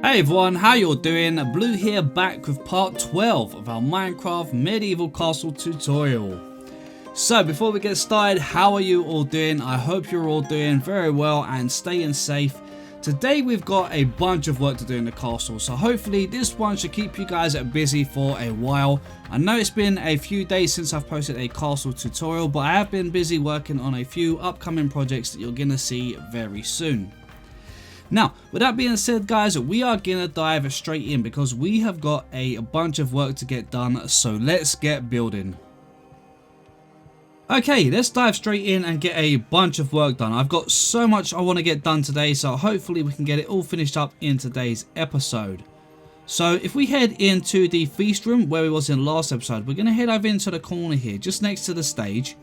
Hey everyone, how you all doing? Blue here, back with part 12 of our Minecraft medieval castle tutorial. So before we get started, how are you all doing? I hope you're all doing very well and staying safe. Today we've got a bunch of work to do in the castle, so hopefully this one should keep you guys busy for a while. I know it's been a few days since I've posted a castle tutorial, but I have been busy working on a few upcoming projects that you're going to see very soon. Now, with that being said, guys, we are gonna dive straight in because we have got a bunch of work to get done, so let's get building. Okay, let's dive straight in and get a bunch of work done. I've got so much I want to get done today, so hopefully we can get it all finished up in today's episode. So if we head into the feast room where we was in last episode, we're gonna head over into the corner here, just next to the stage,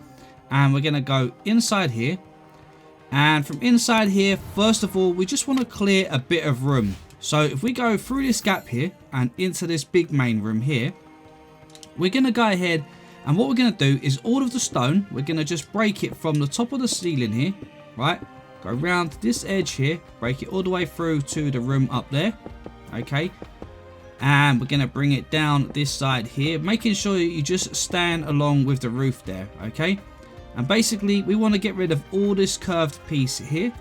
and we're gonna go inside here. And from inside here, first of all, we just want to clear a bit of room. So if we go through this gap here and into this big main room here, we're going to go ahead and what we're going to do is all of the stone, we're going to just break it from the top of the ceiling here, right? Go around this edge here, break it all the way through to the room up there, okay? And we're going to bring it down this side here, making sure you just stand along with the roof there, okay? And basically we want to get rid of all this curved piece here,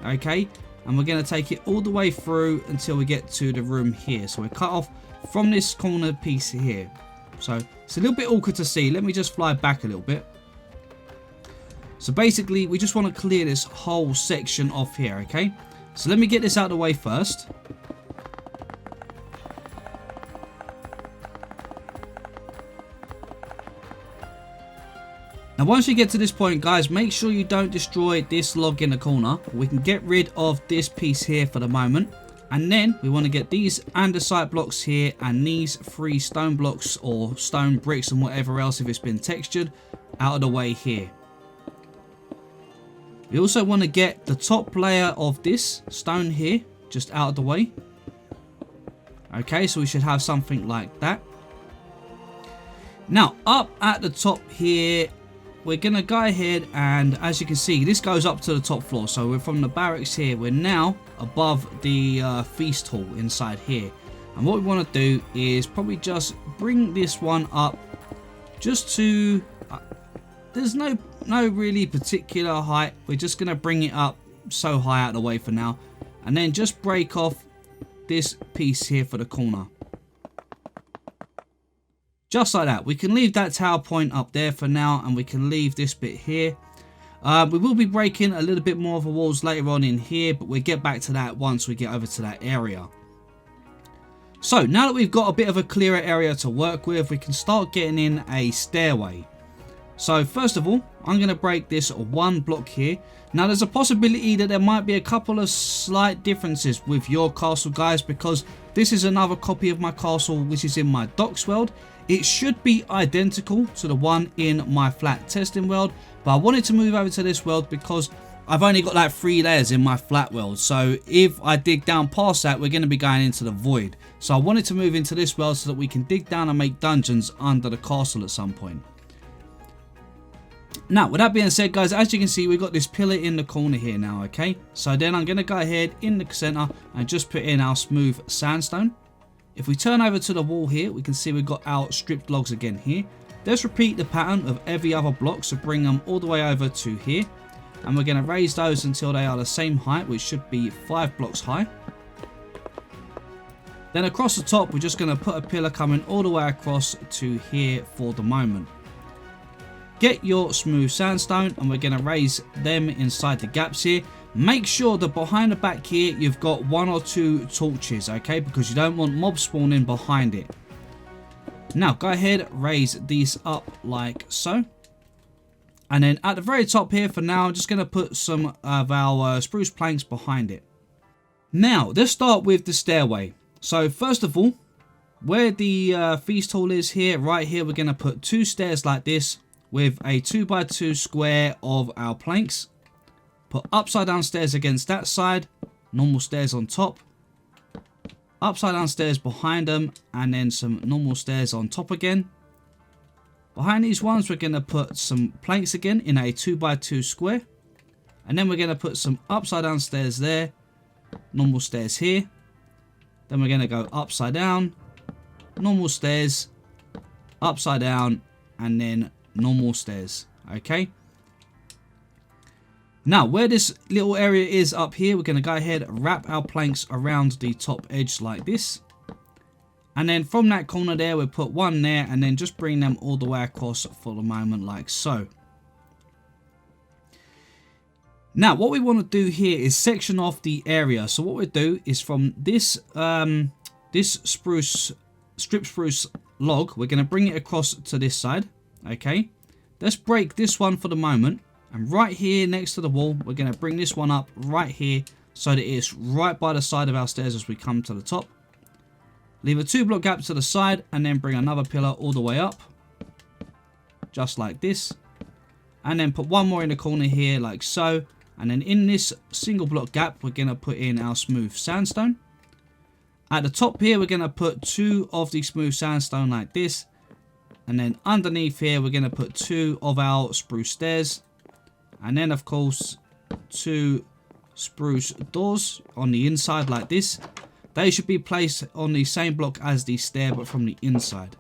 okay, and we're going to take it all the way through until we get to the room here. So we're cut off from this corner piece here, so it's a little bit awkward to see. Let me just fly back a little bit. So basically we just want to clear this whole section off here, okay. So let me get this out of the way first. Now once you get to this point, guys, make sure you don't destroy this log in the corner. We can get rid of this piece here for the moment. And then we want to get these andesite blocks here and these 3 stone blocks or stone bricks and whatever else if it's been textured out of the way here. We also want to get the top layer of this stone here just out of the way. Okay, so we should have something like that. Now up at the top here, we're going to go ahead and, as you can see, this goes up to the top floor. So we're from the barracks here. We're now above the feast hall inside here. And what we want to do is probably just bring this one up just to... there's no really particular height. We're just going to bring it up so high out of the way for now. And then just break off this piece here for the corner. Just like that. We can leave that tower point up there for now, and we can leave this bit here. We will be breaking a little bit more of the walls later on in here, but we'll get back to that once we get over to that area. So now that we've got a bit of a clearer area to work with, we can start getting in a stairway. So first of all, I'm going to break this 1 block here. Now there's a possibility that there might be a couple of slight differences with your castle, guys, because this is another copy of my castle which is in my docks world. It should be identical to the one in my flat testing world, but I wanted to move over to this world because I've only got like 3 layers in my flat world. So if I dig down past that, we're going to be going into the void. So I wanted to move into this world so that we can dig down and make dungeons under the castle at some point. Now, with that being said, guys, as you can see, we've got this pillar in the corner here now, okay? So then I'm going to go ahead in the center and just put in our smooth sandstone. If we turn over to the wall here, we can see we've got our stripped logs again here. Let's repeat the pattern of every other block, so bring them all the way over to here. And we're going to raise those until they are the same height, which should be 5 blocks high. Then across the top, we're just going to put a pillar coming all the way across to here for the moment. Get your smooth sandstone and we're going to raise them inside the gaps here. Make sure that behind the back here you've got 1 or 2 torches, okay, because you don't want mob spawning behind it. Now go ahead, raise these up like so. And then at the very top here for now, I'm just going to put some of our spruce planks behind it. Now let's start with the stairway. So first of all, where the feast hall is here, right here, we're going to put 2 stairs like this with a 2x2 square of our planks. Put upside down stairs against that side, normal stairs on top, upside down stairs behind them, and then some normal stairs on top again. Behind these ones, we're going to put some planks again in a 2x2 square. And then we're going to put some upside down stairs there, normal stairs here. Then we're going to go upside down, normal stairs, upside down, and then normal stairs. Okay. Now, where this little area is up here, we're going to go ahead and wrap our planks around the top edge like this. And then from that corner there, we'll put one there and then just bring them all the way across for the moment like so. Now, what we want to do here is section off the area. So what we'll do is from this strip spruce log, we're going to bring it across to this side. Okay. Let's break this one for the moment. And right here next to the wall, we're going to bring this one up right here so that it's right by the side of our stairs as we come to the top. Leave a 2-block gap to the side and then bring another pillar all the way up. Just like this. And then put one more in the corner here like so. And then in this single block gap, we're going to put in our smooth sandstone. At the top here, we're going to put 2 of the smooth sandstone like this. And then underneath here, we're going to put 2 of our spruce stairs. And then, of course, 2 spruce doors on the inside like this. They should be placed on the same block as the stair, but from the inside.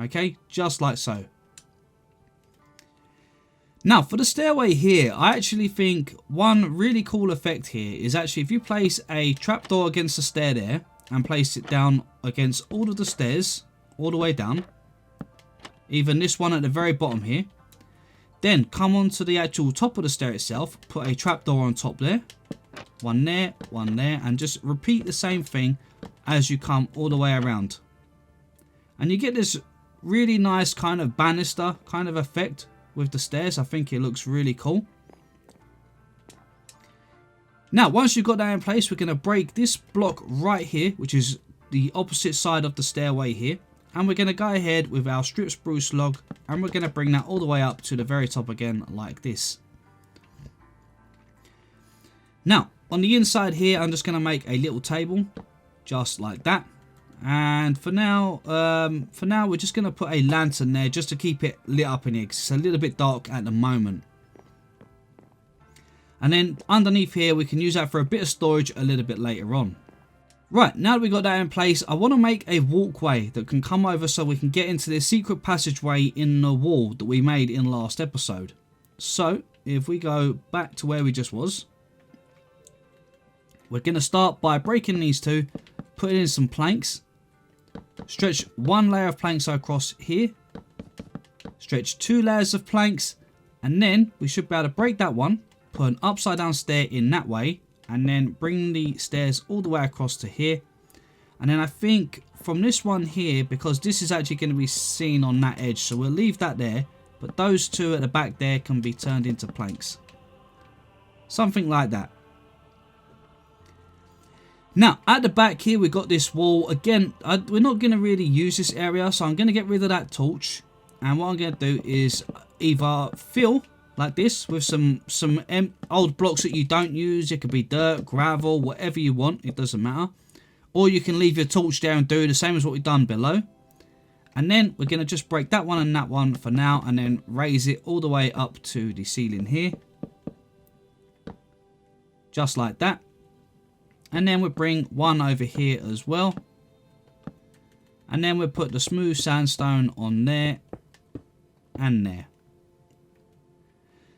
Okay, just like so. Now, for the stairway here, I actually think one really cool effect here is actually if you place a trapdoor against the stair there and place it down against all of the stairs, all the way down, even this one at the very bottom here, then come on to the actual top of the stair itself, put a trapdoor on top there, one there, and just repeat the same thing as you come all the way around. And you get this really nice kind of banister kind of effect with the stairs. I think it looks really cool. Now, once you've got that in place, we're going to break this block right here, which is the opposite side of the stairway here. And we're going to go ahead with our strip spruce log and we're going to bring that all the way up to the very top again like this. Now, on the inside here, I'm just going to make a little table just like that. And for now, we're just going to put a lantern there just to keep it lit up in here because it's a little bit dark at the moment. And then underneath here, we can use that for a bit of storage a little bit later on. Right, now that we've got that in place, I want to make a walkway that can come over so we can get into this secret passageway in the wall that we made in last episode. So, if we go back to where we just was, we're going to start by breaking these 2, putting in some planks, stretch 1 layer of planks across here, stretch 2 layers of planks, and then we should be able to break that one, put an upside down stair in that way, and then bring the stairs all the way across to here. And then I think from this one here, because this is actually going to be seen on that edge, so we'll leave that there, but those 2 at the back there can be turned into planks. Something like that. Now, at the back here, we've got this wall. Again, we're not going to really use this area, so I'm going to get rid of that torch. And what I'm going to do is either fill like this with some old blocks that you don't use. It could be dirt, gravel, whatever you want. It doesn't matter. Or you can leave your torch there and do the same as what we've done below. And then we're going to just break that one and that one for now. And then raise it all the way up to the ceiling here. Just like that. And then we'll bring one over here as well. And then we'll put the smooth sandstone on there and there.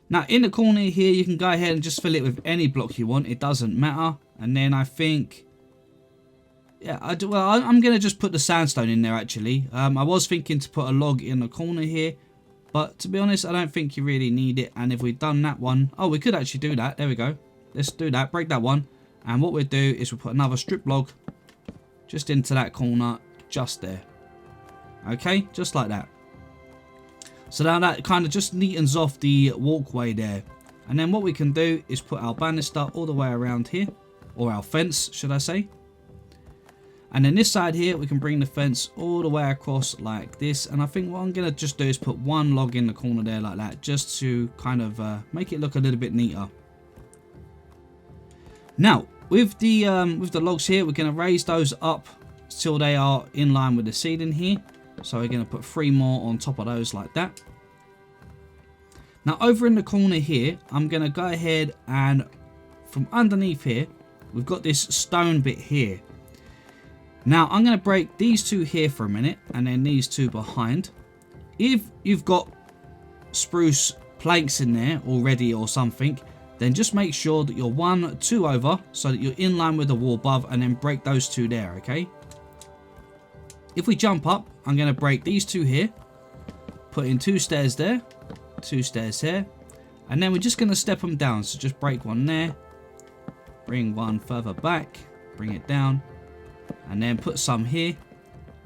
Now, in the corner here, you can go ahead and just fill it with any block you want. It doesn't matter. And then I think, yeah, I'm going to just put the sandstone in there, actually. I was thinking to put a log in the corner here. But to be honest, I don't think you really need it. And if we've done that one, oh, we could actually do that. There we go. Let's do that. Break that one. And what we'll do is we'll put another strip log just into that corner, just there. Okay, just like that. So now that kind of just neatens off the walkway there. And then what we can do is put our banister all the way around here. Or our fence, should I say. And then this side here, we can bring the fence all the way across like this. And I think what I'm going to just do is put one log in the corner there like that. Just to kind of make it look a little bit neater. Now, with the logs here, we're going to raise those up till they are in line with the ceiling here. So we're going to put 3 more on top of those like that. Now over in the corner here, I'm going to go ahead and from underneath here, we've got this stone bit here. Now I'm going to break these two here for a minute and then these two behind. If you've got spruce planks in there already or something, then just make sure that you're 1, 2 over so that you're in line with the wall above, and then break those two there, okay? If we jump up, I'm going to break these two here, put in 2 stairs there, 2 stairs here, and then we're just going to step them down. So just break one there, bring one further back, bring it down, and then put some here.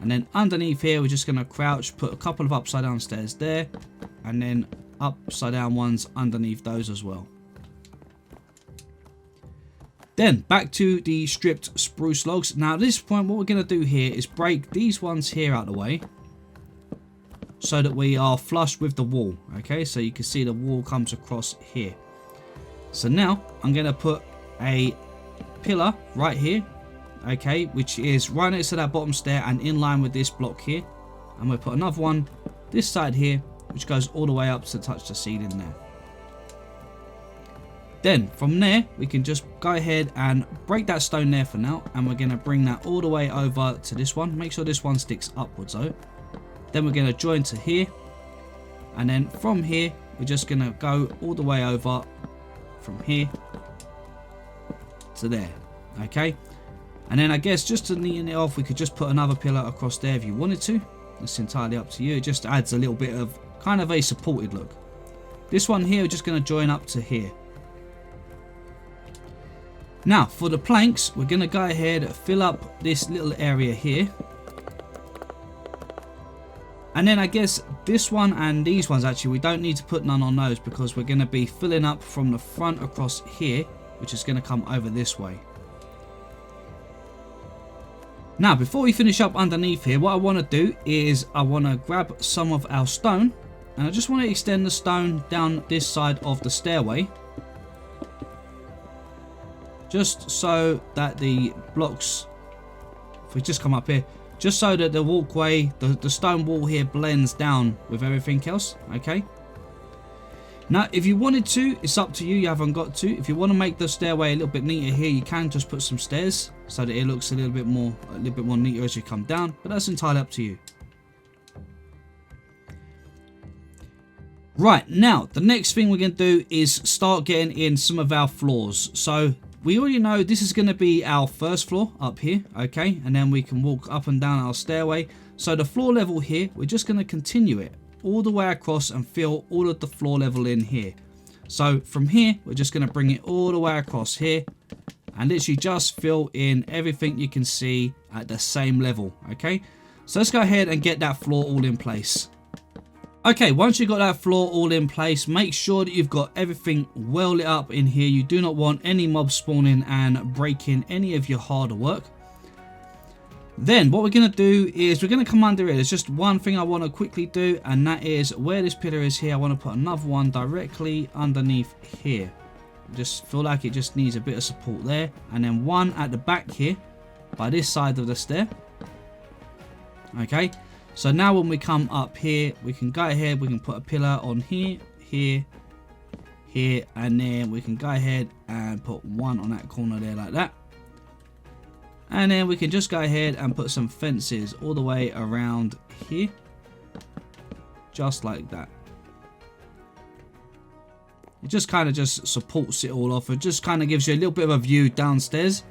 And then underneath here, we're just going to crouch, put a couple of upside down stairs there, and then upside down ones underneath those as well. Then back to the stripped spruce logs. Now at this point, what we're going to do here is break these ones here out of the way so that we are flush with the wall. Okay, so you can see the wall comes across here. So now I'm going to put a pillar right here, okay, which is right next to that bottom stair and in line with this block here. And we'll put another one this side here, which goes all the way up to touch the ceiling there. Then from there, we can just go ahead and break that stone there for now, and we're going to bring that all the way over to this one. Make sure this one sticks upwards though. Then we're going to join to here, and then from here, we're just going to go all the way over from here to there, okay? And then I guess just to neaten it off, we could just put another pillar across there if you wanted to. It's entirely up to you. It just adds a little bit of kind of a supported look. This one here, we're just going to join up to here. Now for the planks, we're going to go ahead, fill up this little area here. And then I guess this one and these ones, actually, we don't need to put none on those because we're going to be filling up from the front across here, which is going to come over this way. Now, before we finish up underneath here, what I want to do is I want to grab some of our stone, and I just want to extend the stone down this side of the stairway, just so that the blocks, if we just come up here, just so that the walkway, the stone wall here blends down with everything else, okay? Now, if you wanted to, it's up to you, you haven't got to. If you want to make the stairway a little bit neater here, you can just put some stairs so that it looks a little bit more neater as you come down, but that's entirely up to you. Right, now, the next thing we're going to do is start getting in some of our floors. So, we already know this is going to be our first floor up here, okay? And then we can walk up and down our stairway. So, the floor level here, we're just going to continue it all the way across and fill all of the floor level in here. So, from here, we're just going to bring it all the way across here and literally just fill in everything you can see at the same level, okay? So, let's go ahead and get that floor all in place. Okay, once you've got that floor all in place, make sure that you've got everything well lit up in here. You do not want any mobs spawning and breaking any of your harder work. Then what we're going to do is we're going to come under it. There's just one thing I want to quickly do, and that is where this pillar is here. I want to put another one directly underneath here. Just feel like it just needs a bit of support there. And then one at the back here by this side of the stair. Okay. So now when we come up here, we can go ahead, we can put a pillar on here, here, here, and then we can go ahead and put one on that corner there like that. And then we can just go ahead and put some fences all the way around here, just like that. It just kind of just supports it all off. It just kind of gives you a little bit of a view downstairs.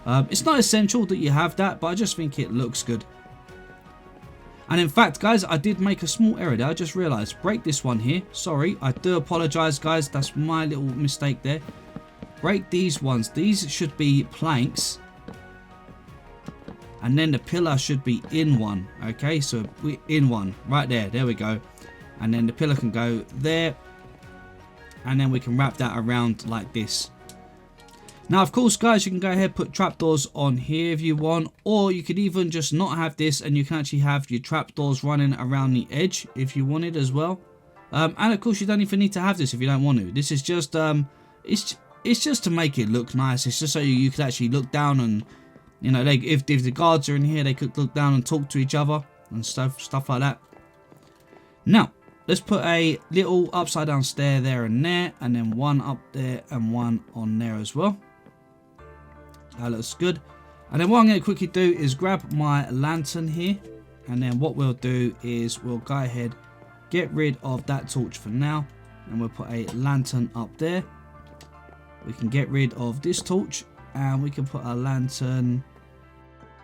It's not essential that you have that, but I just think it looks good. And in fact, guys, I did make a small error there. I just realized. Break this one here. Sorry, I do apologize, guys. That's my little mistake there. Break these ones. These should be planks. And then the pillar should be in one. Okay, so we're in one. Right there. There we go. And then the pillar can go there. And then we can wrap that around like this. Now, of course, guys, you can go ahead and put trapdoors on here if you want, or you could even just not have this and you can actually have your trapdoors running around the edge if you wanted as well. And of course, you don't even need to have this if you don't want to. This is just it's just to make it look nice. It's just so you could actually look down and, you know, if the guards are in here, they could look down and talk to each other and stuff like that. Now, let's put a little upside down stair there, and then one up there and one on there as well. That looks good. And then what I'm going to quickly do is grab my lantern here. And then what we'll do is we'll go ahead, get rid of that torch for now. And we'll put a lantern up there. We can get rid of this torch. And we can put a lantern.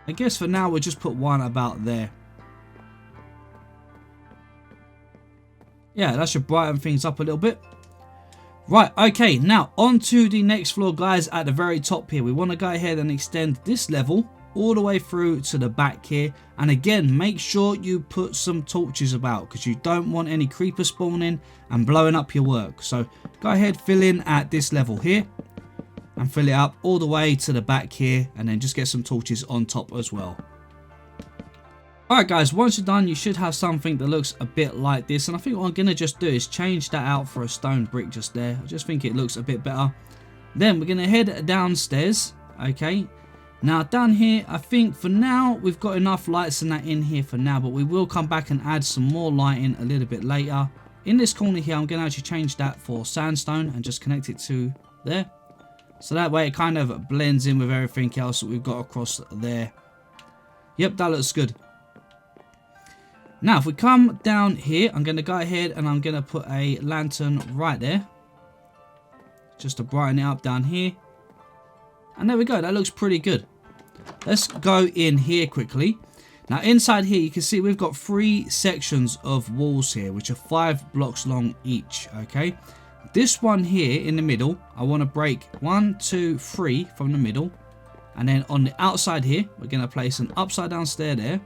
I guess for now we'll just put one about there. Yeah, that should brighten things up a little bit. Right, okay, now on to the next floor, guys. At the very top here, we want to go ahead and extend this level all the way through to the back here. And again, make sure you put some torches about, because you don't want any creepers spawning and blowing up your work. So go ahead, fill in at this level here and fill it up all the way to the back here, and then just get some torches on top as well. Alright guys, once you're done, you should have something that looks a bit like this. And I think what I'm going to just do is change that out for a stone brick just there. I just think it looks a bit better. Then we're going to head downstairs. Okay. Now down here, I think for now, we've got enough lights and that in here for now. But we will come back and add some more lighting a little bit later. In this corner here, I'm going to actually change that for sandstone and just connect it to there. So that way it kind of blends in with everything else that we've got across there. Yep, that looks good. Now, if we come down here, I'm going to go ahead and I'm going to put a lantern right there. Just to brighten it up down here. And there we go. That looks pretty good. Let's go in here quickly. Now, inside here, you can see we've got 3 sections of walls here, which are 5 blocks long each, okay? This one here in the middle, I want to break 1, 2, 3 from the middle. And then on the outside here, we're going to place an upside down stair there.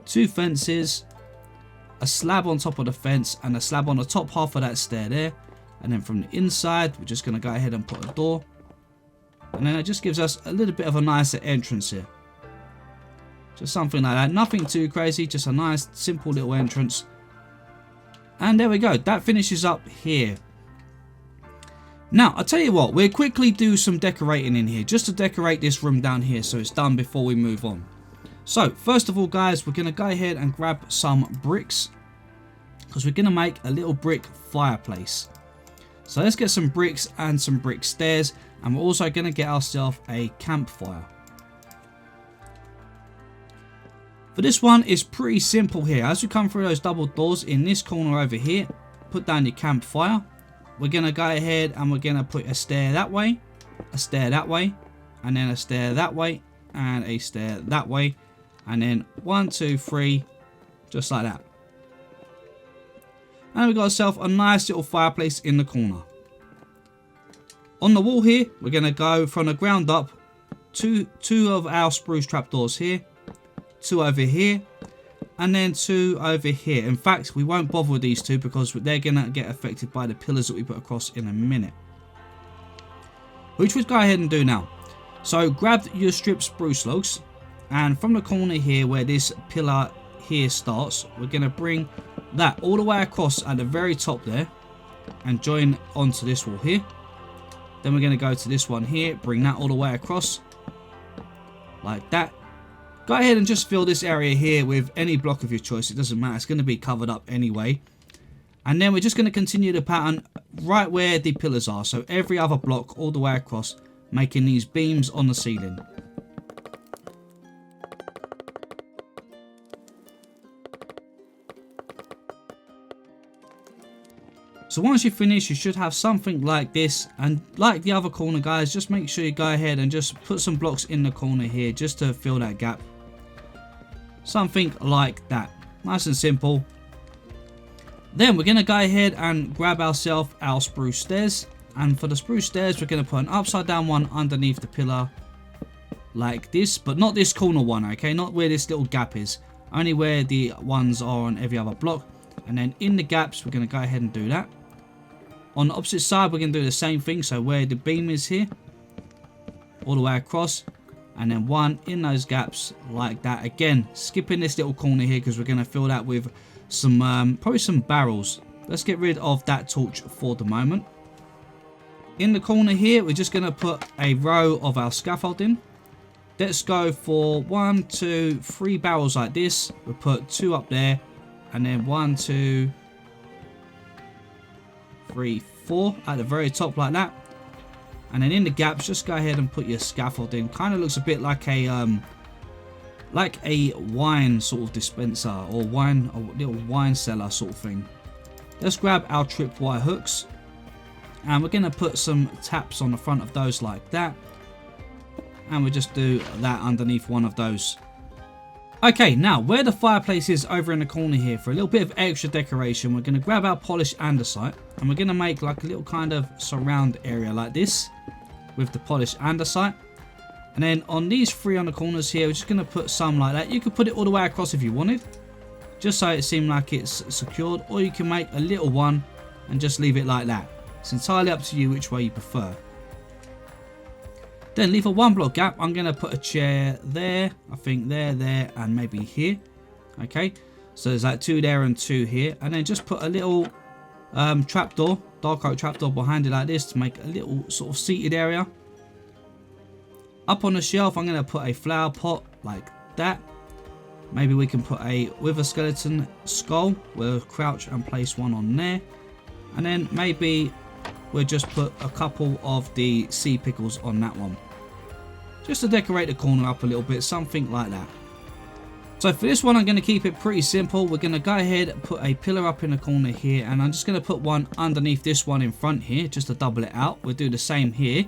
2 fences, a slab on top of the fence, and a slab on the top half of that stair there. And then from the inside, we're just going to go ahead and put a door. And then it just gives us a little bit of a nicer entrance here. Just something like that. Nothing too crazy, just a nice, simple little entrance. And there we go. That finishes up here. Now, I'll tell you what. We'll quickly do some decorating in here, just to decorate this room down here so it's done before we move on. So, first of all, guys, we're going to go ahead and grab some bricks, because we're going to make a little brick fireplace. So, let's get some bricks and some brick stairs, and we're also going to get ourselves a campfire. For this one, it's pretty simple here. As we come through those double doors in this corner over here, put down your campfire. We're going to go ahead and we're going to put a stair that way, a stair that way, and then a stair that way, and a stair that way. And then 1, 2, 3, just like that. And we've got ourselves a nice little fireplace in the corner. On the wall here, we're going to go from the ground up, two of our spruce trapdoors here, 2 over here, and then 2 over here. In fact, we won't bother with these 2 because they're going to get affected by the pillars that we put across in a minute. Which we'll go ahead and do now. So grab your stripped spruce logs, and from the corner here where this pillar here starts, we're going to bring that all the way across at the very top there and join onto this wall here. Then we're going to go to this one here, bring that all the way across like that. Go ahead and just fill this area here with any block of your choice. It doesn't matter. It's going to be covered up anyway. And then we're just going to continue the pattern right where the pillars are. So every other block all the way across, making these beams on the ceiling. So once you finish, you should have something like this. And like the other corner, guys, just make sure you go ahead and just put some blocks in the corner here just to fill that gap. Something like that. Nice and simple. Then we're going to go ahead and grab ourselves our spruce stairs. And for the spruce stairs, we're going to put an upside down one underneath the pillar like this. But not this corner one, okay? Not where this little gap is. Only where the ones are on every other block. And then in the gaps, we're going to go ahead and do that. On the opposite side, we're going to do the same thing. So where the beam is here, all the way across. And then 1 in those gaps like that. Again, skipping this little corner here because we're going to fill that with some, probably some barrels. Let's get rid of that torch for the moment. In the corner here, we're just going to put a row of our scaffolding. Let's go for 1, 2, 3 barrels like this. We'll put 2 up there. And then 1, 2, 3, 4 at the very top like that. And then in the gaps, just go ahead and put your scaffolding. Kind of looks a bit like a wine sort of dispenser, or a little wine cellar sort of thing. Let's grab our tripwire hooks, and we're going to put some taps on the front of those like that, and we'll just do that underneath one of those. Okay, now where the fireplace is over in the corner here, for a little bit of extra decoration, we're going to grab our polished andesite, and we're going to make like a little kind of surround area like this with the polished andesite. And then on these three on the corners here, we're just going to put some like that. You could put it all the way across if you wanted, just so it seemed like it's secured, or you can make a little one and just leave it like that. It's entirely up to you which way you prefer. Then leave a 1 block gap. I'm going to put a chair there, I think there, and maybe here. Okay, so there's like 2 there and 2 here. And then just put a little trapdoor, dark oak trapdoor behind it like this to make a little sort of seated area. Up on the shelf, I'm going to put a flower pot like that. Maybe we can put a wither skeleton skull. We'll crouch and place one on there. And then maybe we'll just put a couple of the sea pickles on that one, just to decorate the corner up a little bit, something like that. So for this one, I'm going to keep it pretty simple. We're going to go ahead and put a pillar up in the corner here, and I'm just going to put one underneath this one in front here, just to double it out. We'll do the same here.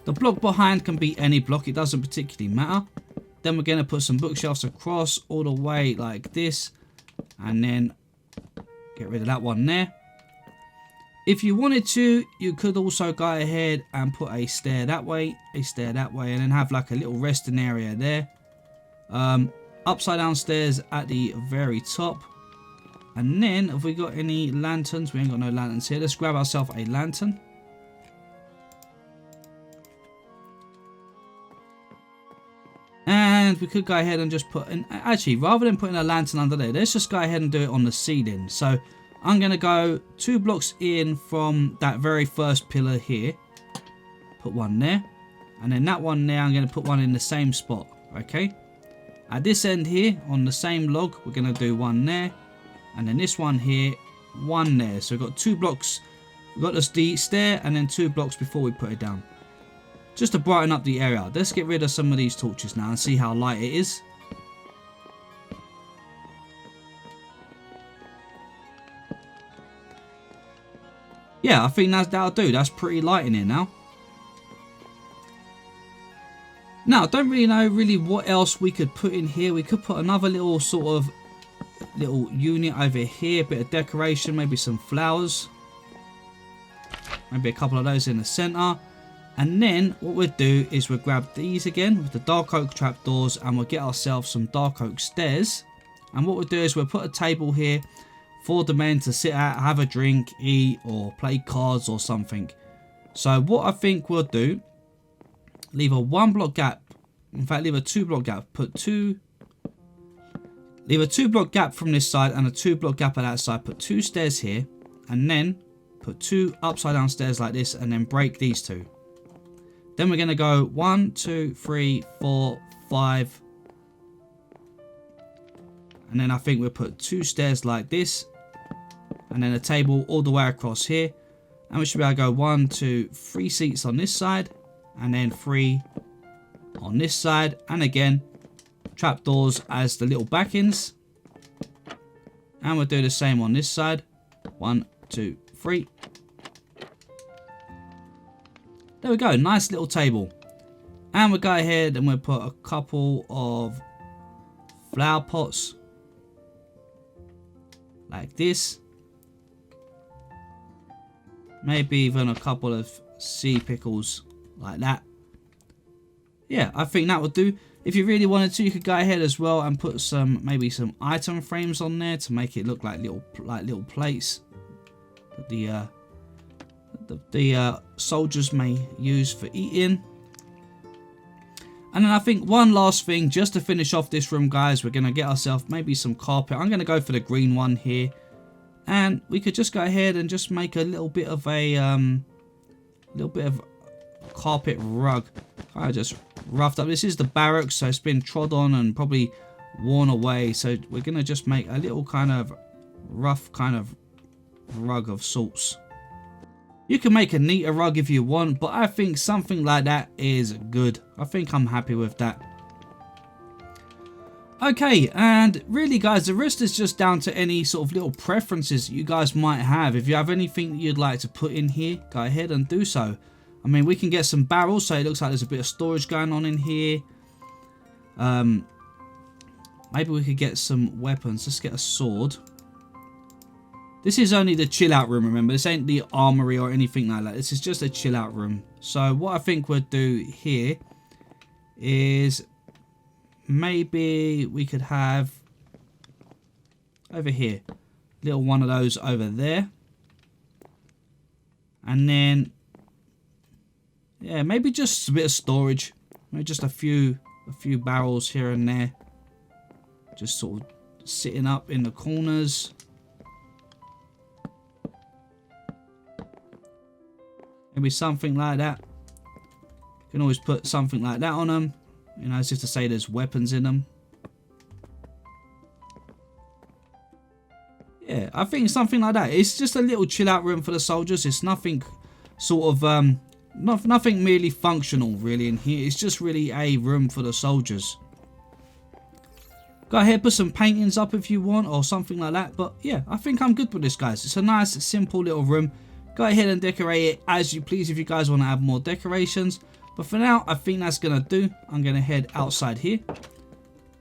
The block behind can be any block, it doesn't particularly matter. Then we're going to put some bookshelves across all the way like this, and then get rid of that one there. If you wanted to, you could also go ahead and put a stair that way, and then have like a little resting area there. Upside down stairs at the very top. And then, have we got any lanterns? We ain't got no lanterns here. Let's grab ourselves a lantern. And we could go ahead and just put in, actually, rather than putting a lantern under there, let's just go ahead and do it on the ceiling. So I'm going to go 2 blocks in from that very first pillar here. Put one there. And then that one there, I'm going to put one in the same spot. Okay. At this end here, on the same log, we're going to do one there. And then this one here, one there. So we've got 2 blocks. We've got this the stair and then 2 blocks before we put it down. Just to brighten up the area. Let's get rid of some of these torches now and see how light it is. Yeah, I think that'll do. That's pretty light in here now. Now, I don't really know what else we could put in here. We could put another little sort of little unit over here. A bit of decoration, maybe some flowers. Maybe a couple of those in the center. And then what we'll do is we'll grab these again with the dark oak trapdoors, and we'll get ourselves some dark oak stairs. And what we'll do is we'll put a table here for the men to sit at, have a drink, eat, or play cards or something. So what I think we'll do, leave a 1 block gap, in fact leave a 2 block gap, leave a 2 block gap from this side and a 2 block gap at that side, put 2 stairs here, and then put 2 upside down stairs like this, and then break these 2. Then we're going to go 1, 2, 3, 4, 5. And then I think we'll put 2 stairs like this. And then a table all the way across here. And we should be able to go 1, 2, 3 seats on this side. And then 3 on this side. And again, trapdoors as the little backings. And we'll do the same on this side. 1, 2, 3. There we go, nice little table. And we'll go ahead and we'll put a couple of flower pots like this. Maybe even a couple of sea pickles like that. Yeah, I think that would do. If you really wanted to, you could go ahead as well and put some, maybe some item frames on there to make it look like little plates that the soldiers may use for eating. And then I think one last thing, just to finish off this room, guys, we're going to get ourselves maybe some carpet. I'm going to go for the green one here, and we could just go ahead and just make a little bit of a carpet rug. I just roughed up. This is the barracks, so it's been trod on and probably worn away. So we're going to just make a little kind of rough kind of rug of sorts. You can make a neater rug if you want, but I think something like that is good. I think I'm happy with that. Okay, and really guys, the rest is just down to any sort of little preferences you guys might have. If you have anything that you'd like to put in here, go ahead and do so. I mean, we can get some barrels, so it looks like there's a bit of storage going on in here. Maybe we could get some weapons. Let's get a sword. This is only the chill out room, remember. This ain't the armory or anything like that. This is just a chill out room. So what I think we'll do here is maybe we could have over here, little one of those over there. And then, yeah, maybe just a bit of storage. Maybe just a few barrels here and there. Just sort of sitting up in the corners. Maybe something like that. You can always put something like that on them. You know, as if to say there's weapons in them. Yeah, I think something like that. It's just a little chill out room for the soldiers. It's nothing sort of, nothing merely functional really in here. It's just really a room for the soldiers. Go ahead, put some paintings up if you want or something like that. But yeah, I think I'm good with this, guys. It's a nice, simple little room. Go ahead and decorate it as you please if you guys want to add more decorations. But for now, I think that's going to do. I'm going to head outside here.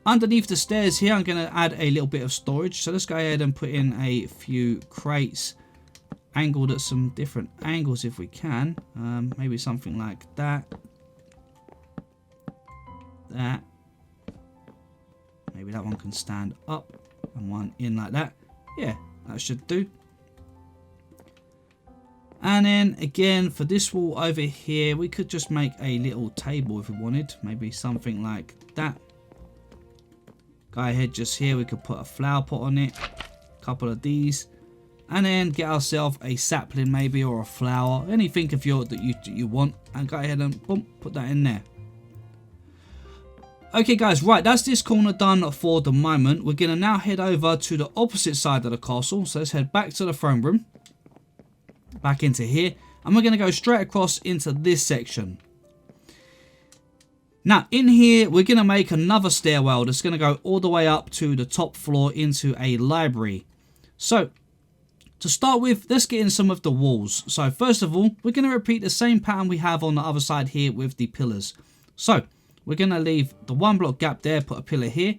Underneath the stairs here, I'm going to add a little bit of storage. So let's go ahead and put in a few crates. Angled at some different angles if we can. Maybe something like that. That. Maybe that one can stand up. And one in like that. Yeah, that should do. And then again, for this wall over here, we could just make a little table if we wanted. Maybe something like that. Go ahead, just here, we could put a flower pot on it. A couple of these. And then get ourselves a sapling maybe, or a flower. Anything of your that you want. And go ahead and boom, put that in there. Okay guys, right, that's this corner done for the moment. We're going to now head over to the opposite side of the castle. So let's head back to the throne room. Back into here, and we're going to go straight across into this section. Now in here we're going to make another stairwell that's going to go all the way up to the top floor into a library. So to start with, let's get in some of the walls. So first of all, we're going to repeat the same pattern we have on the other side here with the pillars. So we're going to leave the 1 block gap there, put a pillar here,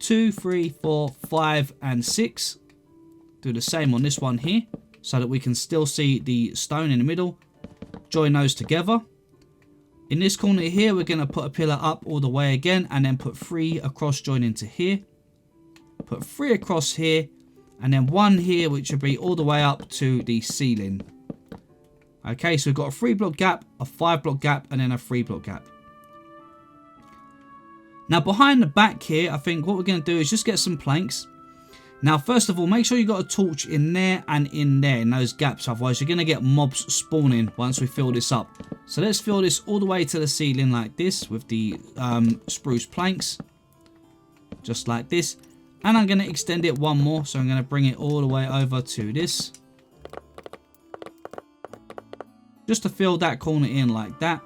2, 3, 4, 5 and 6. Do the same on this one here, so that we can still see the stone in the middle. Join those together. In this corner here, we're going to put a pillar up all the way again, and then put 3 across join into here. Put 3 across here, and then 1 here, which will be all the way up to the ceiling. Okay, so we've got a 3 block gap, a 5 block gap, and then a 3 block gap. Now behind the back here, I think what we're going to do is just get some planks. Now, first of all, make sure you got a torch in there and in there, in those gaps. Otherwise, you're going to get mobs spawning once we fill this up. So let's fill this all the way to the ceiling like this with the spruce planks. Just like this. And I'm going to extend it one more. So I'm going to bring it all the way over to this. Just to fill that corner in like that.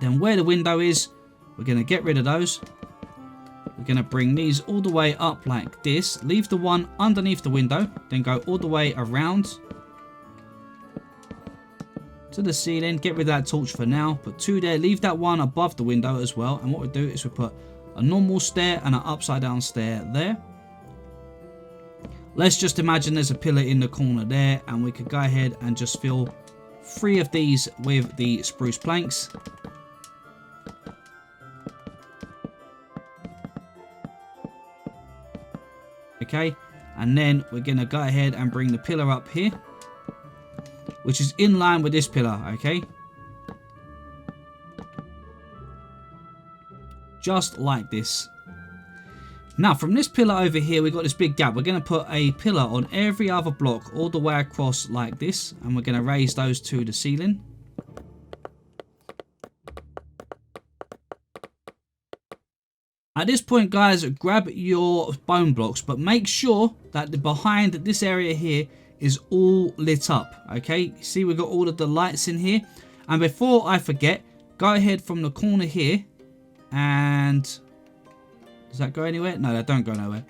Then where the window is, we're going to get rid of those. We're going to bring these all the way up like this. Leave the one underneath the window. Then go all the way around to the ceiling. Get rid of that torch for now. Put 2 there. Leave that one above the window as well. And what we do is we put a normal stair and an upside down stair there. Let's just imagine there's a pillar in the corner there. And we could go ahead and just fill 3 of these with the spruce planks. Okay, and then we're going to go ahead and bring the pillar up here, which is in line with this pillar, okay? Just like this. Now, from this pillar over here, we've got this big gap. We're going to put a pillar on every other block all the way across like this, and we're going to raise those to the ceiling. At this point, guys, grab your bone blocks, but make sure that behind this area here is all lit up. Okay, see we've got all of the lights in here. And before I forget, go ahead from the corner here, and does that go anywhere? No, that don't go nowhere.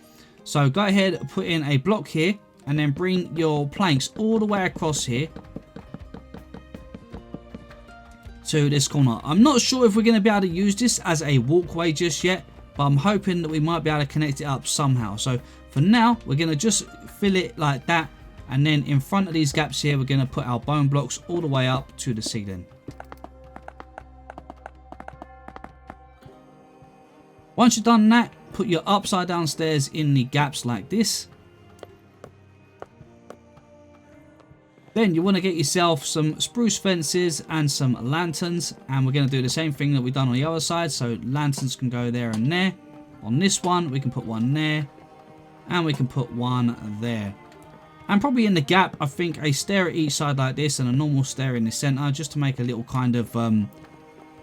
So go ahead, put in a block here, and then bring your planks all the way across here to this corner. I'm not sure if we're going to be able to use this as a walkway just yet, but I'm hoping that we might be able to connect it up somehow. So for now, we're going to just fill it like that, and then in front of these gaps here, we're going to put our bone blocks all the way up to the ceiling. Once you've done that, put your upside down stairs in the gaps like this. Then you want to get yourself some spruce fences and some lanterns, and we're going to do the same thing that we've done on the other side. So lanterns can go there and there. On this one we can put one there, and we can put one there, and probably in the gap I think a stair at each side like this and a normal stair in the center, just to make a little kind of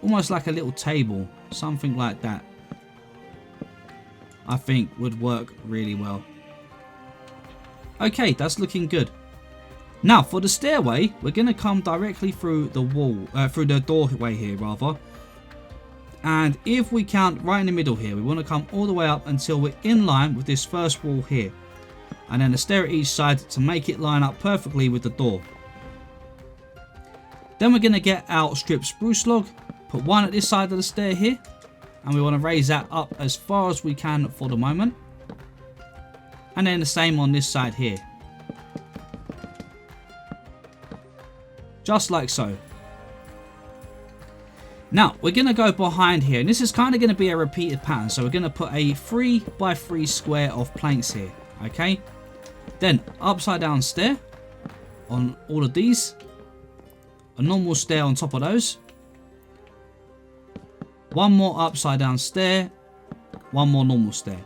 almost like a little table, something like that. I think would work really well. Okay, that's looking good. Now for the stairway, we're going to come directly through the wall, through the doorway here rather. And if we count right in the middle here, we want to come all the way up until we're in line with this first wall here. And then a stair at each side to make it line up perfectly with the door. Then we're going to get our strip spruce log, put one at this side of the stair here. And we want to raise that up as far as we can for the moment. And then the same on this side here. Just like so. Now we're going to go behind here, and this is kind of going to be a repeated pattern. So we're going to put a 3x3 square of planks here. Okay. Then upside down stair on all of these. A normal stair on top of those. One more upside down stair. One more normal stair.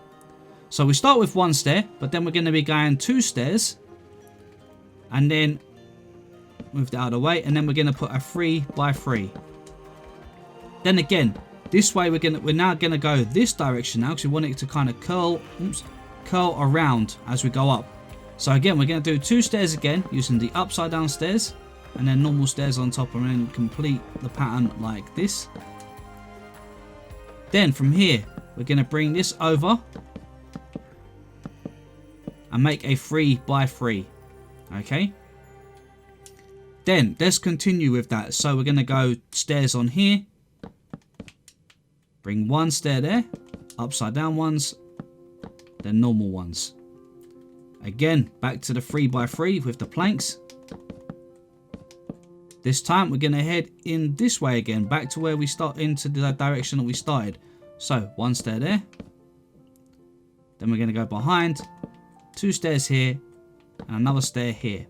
So we start with one stair, but then we're going to be going 2 stairs. And then move that out of the way, and then we're going to put a 3x3. Then again, this way we're now going to go this direction now, because we want it to kind of curl around as we go up. So again, we're going to do 2 stairs again using the upside down stairs, and then normal stairs on top, and then complete the pattern like this. Then from here, we're going to bring this over and make a 3x3. Okay. Then let's continue with that. So we're going to go stairs on here. Bring 1 stair there. Upside down ones. Then normal ones. Again, back to the 3x3 with the planks. This time we're going to head in this way again. Back to where we start, into the direction that we started. So 1 stair there. Then we're going to go behind. 2 stairs here. And another stair here.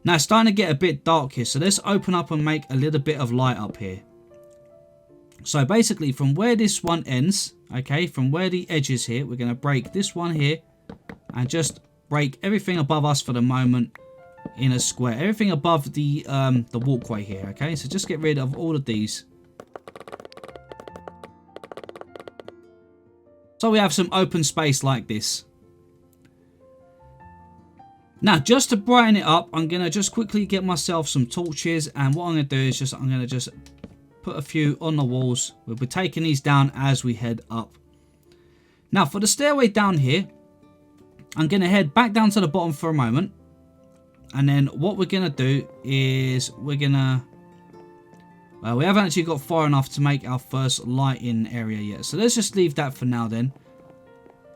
Now it's starting to get a bit dark here, so let's open up and make a little bit of light up here. So basically from where this one ends, okay, from where the edge is here, we're going to break this one here and just break everything above us for the moment in a square. Everything above the walkway here, okay? So just get rid of all of these. So we have some open space like this. Now, just to brighten it up, I'm going to just quickly get myself some torches. And what I'm going to do is I'm going to just put a few on the walls. We'll be taking these down as we head up. Now, for the stairway down here, I'm going to head back down to the bottom for a moment. And then what we're going to do is we're going to... Well, we haven't actually got far enough to make our first lighting area yet. So let's just leave that for now then.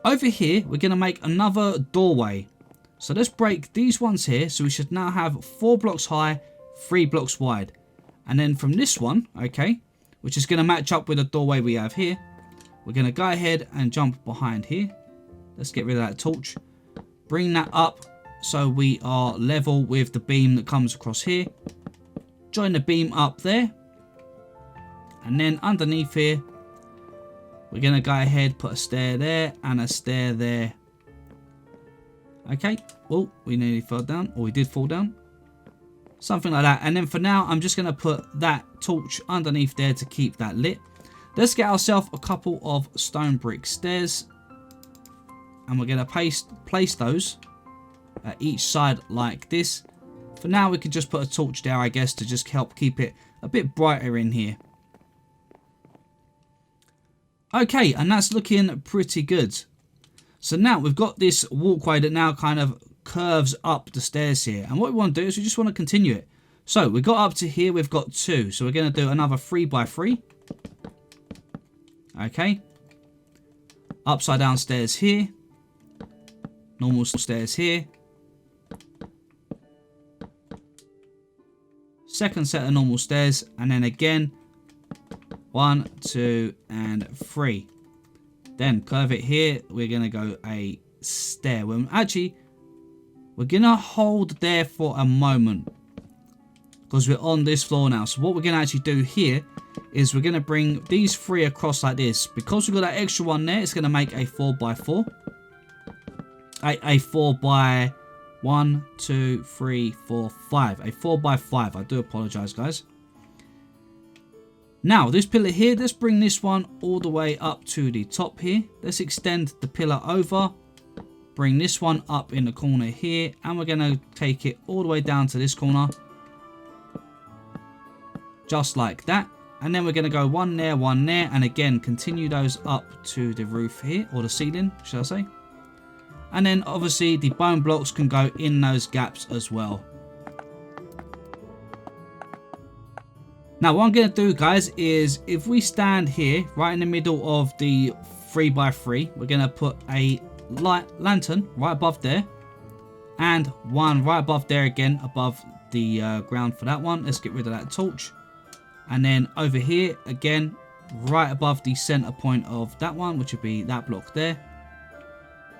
Over here, we're going to make another doorway. So let's break these ones here. So we should now have 4 blocks high, 3 blocks wide. And then from this one, okay, which is going to match up with the doorway we have here, we're going to go ahead and jump behind here. Let's get rid of that torch. Bring that up so we are level with the beam that comes across here. Join the beam up there. And then underneath here, we're going to go ahead, put a stair there and a stair there. Okay, well, we nearly fell down, or we did fall down. Something like that. And then for now, I'm just going to put that torch underneath there to keep that lit. Let's get ourselves a couple of stone brick stairs. And we're going to place those at each side like this. For now, we can just put a torch there, I guess, to just help keep it a bit brighter in here. Okay, and that's looking pretty good. So now we've got this walkway that now kind of curves up the stairs here. And what we want to do is we just want to continue it. So we got up to here, we've got 2. So we're going to do another 3x3. Okay. Upside down stairs here. Normal stairs here. Second set of normal stairs. And then again, 1, 2, and 3. Then curve it here. We're going to go a stair. Well, actually, we're going to hold there for a moment, because we're on this floor now. So what we're going to actually do here is we're going to bring these 3 across like this. Because we've got that extra one there, it's going to make a 4x4. A 4 by 1, 2, 3, 4, 5. A 4x5. I do apologize, guys. Now, this pillar here, let's bring this one all the way up to the top here. Let's extend the pillar over. Bring this one up in the corner here. And we're going to take it all the way down to this corner. Just like that. And then we're going to go one there, and again continue those up to the roof here, or the ceiling, shall I say. And then obviously the bone blocks can go in those gaps as well. Now what I'm going to do, guys, is if we stand here right in the middle of the 3x3, we're going to put a lantern right above there, and one right above there again, above the ground for that one. Let's get rid of that torch. And then over here, again, right above the center point of that one, which would be that block there.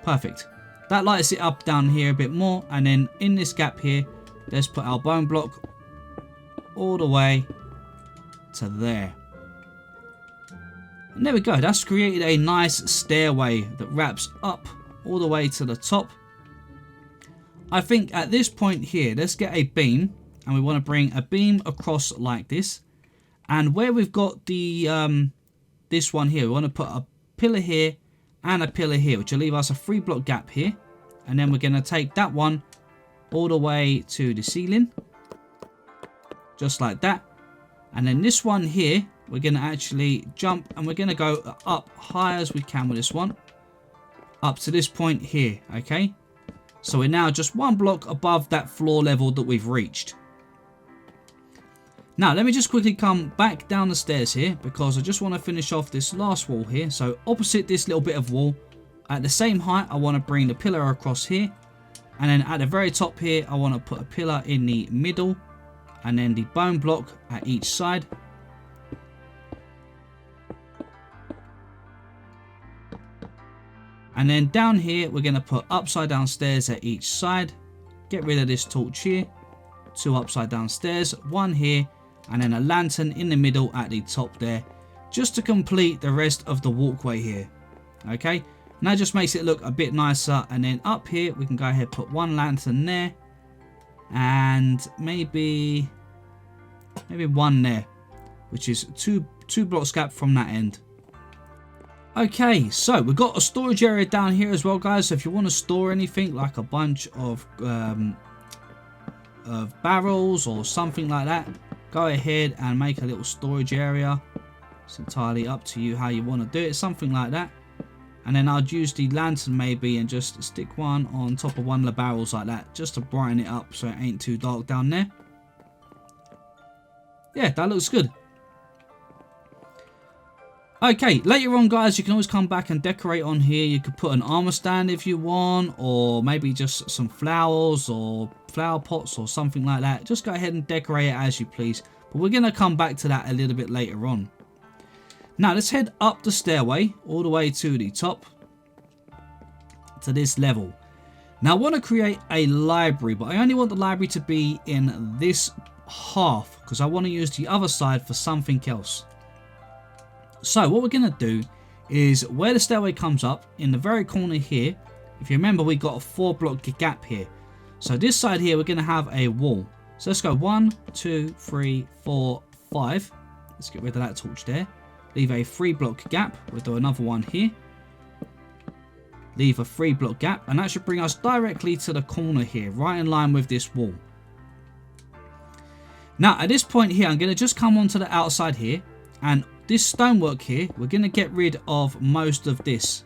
Perfect. That lights it up down here a bit more. And then in this gap here, let's put our bone block all the way to there. And there we go. That's created a nice stairway that wraps up all the way to the top. I think at this point here, let's get a beam. And we want to bring a beam across like this. And where we've got the this one here, we want to put a pillar here and a pillar here, which will leave us a 3-block gap here. And then we're going to take that one all the way to the ceiling, just like that. And then this one here, we're going to actually jump, and we're going to go up high as we can with this one, up to this point here. Okay, so we're now just 1 block above that floor level that we've reached. Now, let me just quickly come back down the stairs here, because I just want to finish off this last wall here. So opposite this little bit of wall, at the same height, I want to bring the pillar across here. And then at the very top here, I want to put a pillar in the middle. And then the bone block at each side. And then down here, we're going to put upside down stairs at each side. Get rid of this torch here. 2 upside down stairs, 1 here. And then a lantern in the middle at the top there, just to complete the rest of the walkway here. Okay, and that just makes it look a bit nicer. And then up here, we can go ahead and put 1 lantern there, and maybe 1 there, which is two blocks gap from that end. Okay, so we've got a storage area down here as well, guys. So if you want to store anything like a bunch of barrels or something like that, go ahead and make a little storage area. It's entirely up to you how you want to do it, something like that. And then I'd use the lantern maybe and just stick one on top of one of the barrels like that, just to brighten it up so it ain't too dark down there. Yeah, that looks good. Okay, later on, guys, you can always come back and decorate on here. You could put an armor stand if you want, or maybe just some flowers or flower pots or something like that. Just go ahead and decorate it as you please. But we're going to come back to that a little bit later on. Now, let's head up the stairway all the way to the top, to this level. Now, I want to create a library, but I only want the library to be in this half, because I want to use the other side for something else. So what we're going to do is where the stairway comes up in the very corner here, if you remember, we got a 4-block gap here. So this side here, we're going to have a wall. So let's go 1, 2, 3, 4, 5. Let's get rid of that torch there. Leave a 3-block gap. We'll do another one here. leave a 3 block gap, and that should bring us directly to the corner here, right in line with this wall. Now at this point here, I'm going to just come onto the outside here, and this stonework here, we're going to get rid of most of this.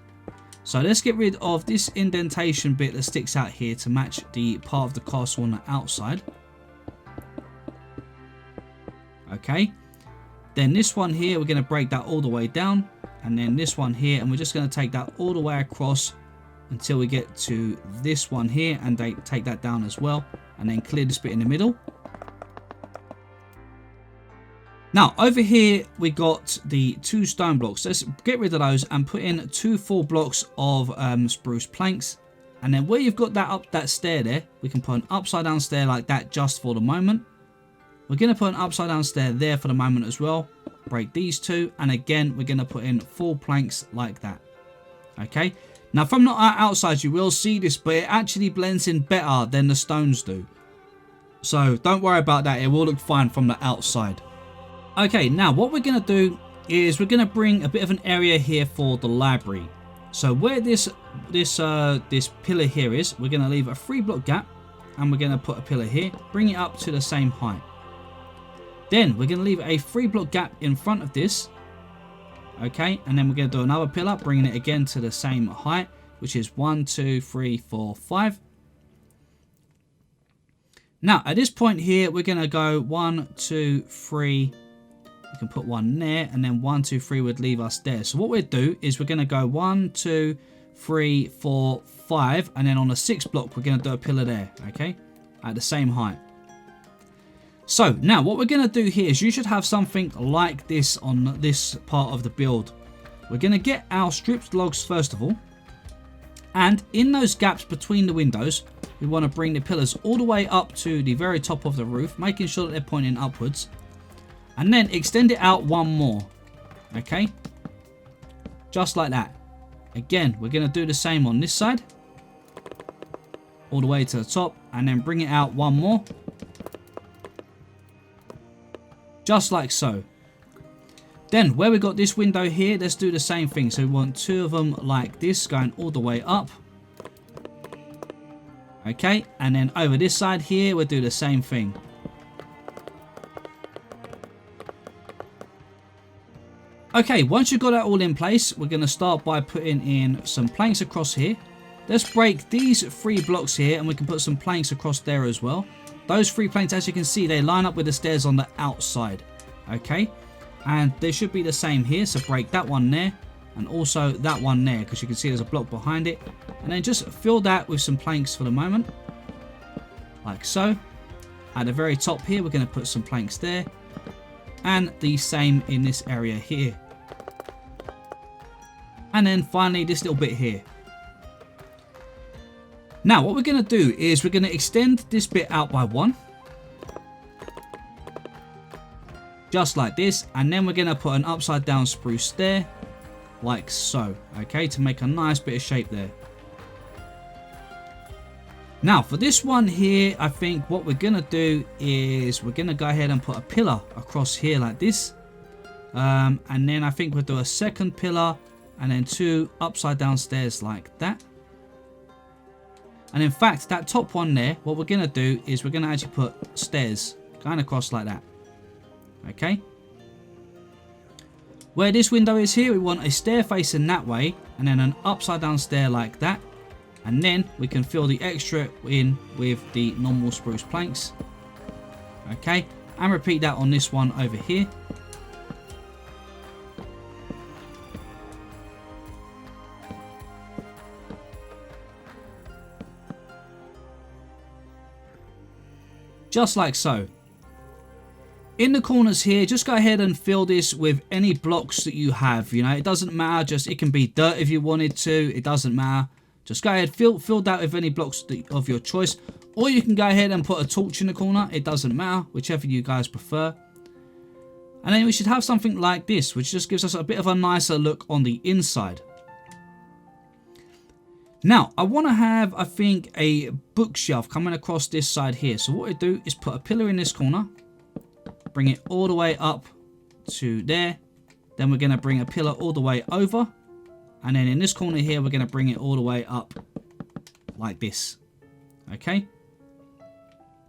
So let's get rid of this indentation bit that sticks out here to match the part of the castle on the outside. Okay, then this one here, we're going to break that all the way down, and then this one here, and we're just going to take that all the way across until we get to this one here, and they take that down as well, and then clear this bit in the middle. Now over here we got the 2 stone blocks. Let's get rid of those and put in 2 full blocks of spruce planks, and then where you've got that stair there, we can put an upside down stair like that just for the moment. We're going to put an upside down stair there for the moment as well. Break these 2, and again we're going to put in full planks like that. Okay, now from the outside you will see this, but it actually blends in better than the stones do, so don't worry about that. It will look fine from the outside. Okay, now what we're going to do is we're going to bring a bit of an area here for the library. So where this pillar here is, we're going to leave a 3 block gap, and we're going to put a pillar here, bring it up to the same height. Then we're going to leave a 3 block gap in front of this. Okay, and then we're going to do another pillar, bringing it again to the same height, which is 1, 2, 3, 4, 5. Now at this point here, we're going to go 1, 2, 3. We can put 1 there, and then 1, 2, 3 would leave us there. So what we'll do is we're going to go 1, 2, 3, 4, 5, and then on the 6th block we're going to do a pillar there, okay, at the same height. So now what we're going to do here is you should have something like this on this part of the build. We're going to get our stripped logs first of all, and in those gaps between the windows we want to bring the pillars all the way up to the very top of the roof, making sure that they're pointing upwards, and then extend it out 1 more. Okay, just like that. Again, we're going to do the same on this side, all the way to the top, and then bring it out 1 more, just like so. Then where we got this window here, let's do the same thing. So we want 2 of them like this, going all the way up. Okay, and then over this side here we'll do the same thing. Okay, once you've got that all in place, we're going to start by putting in some planks across here. Let's break these 3 blocks here, and we can put some planks across there as well. Those 3 planks, as you can see, they line up with the stairs on the outside. Okay, and they should be the same here, so break that one there, and also that one there, because you can see there's a block behind it. And then just fill that with some planks for the moment, like so. At the very top here, we're going to put some planks there, and the same in this area here. And then finally this little bit here. Now what we're going to do is we're going to extend this bit out by 1, just like this, and then we're going to put an upside down spruce stair like so, okay, to make a nice bit of shape there. Now for this one here, I think what we're going to do is we're going to go ahead and put a pillar across here like this, and then I think we'll do a 2nd pillar, and then 2 upside down stairs like that. And in fact, that top one there, what we're going to do is we're going to actually put stairs going across like that. Okay. Where this window is here, we want a stair facing that way, and then an upside down stair like that. And then we can fill the extra in with the normal spruce planks. Okay. And repeat that on this one over here. Just like so. In the corners here, just go ahead and fill this with any blocks that you have. You know, it doesn't matter. Just it can be dirt if you wanted to. It doesn't matter. Just go ahead, fill that with any blocks of your choice. Or you can go ahead and put a torch in the corner. It doesn't matter, whichever you guys prefer. And then we should have something like this, which just gives us a bit of a nicer look on the inside. Now, I want to have, I think, a bookshelf coming across this side here. So what we do is put a pillar in this corner, bring it all the way up to there. Then we're going to bring a pillar all the way over. And then in this corner here, we're going to bring it all the way up like this. Okay.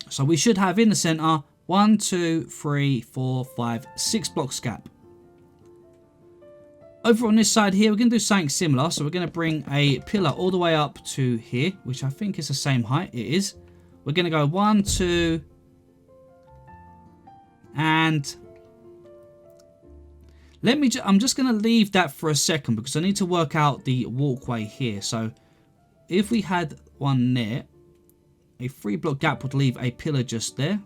So we should have in the center 1, 2, 3, 4, 5, 6 blocks gap. Over on this side here, we're going to do something similar. So we're going to bring a pillar all the way up to here, which I think is the same height. It is. We're going to go 1, 2, and I'm just going to leave that for a second because I need to work out the walkway here. So if we had one there, a 3 block gap would leave a pillar just there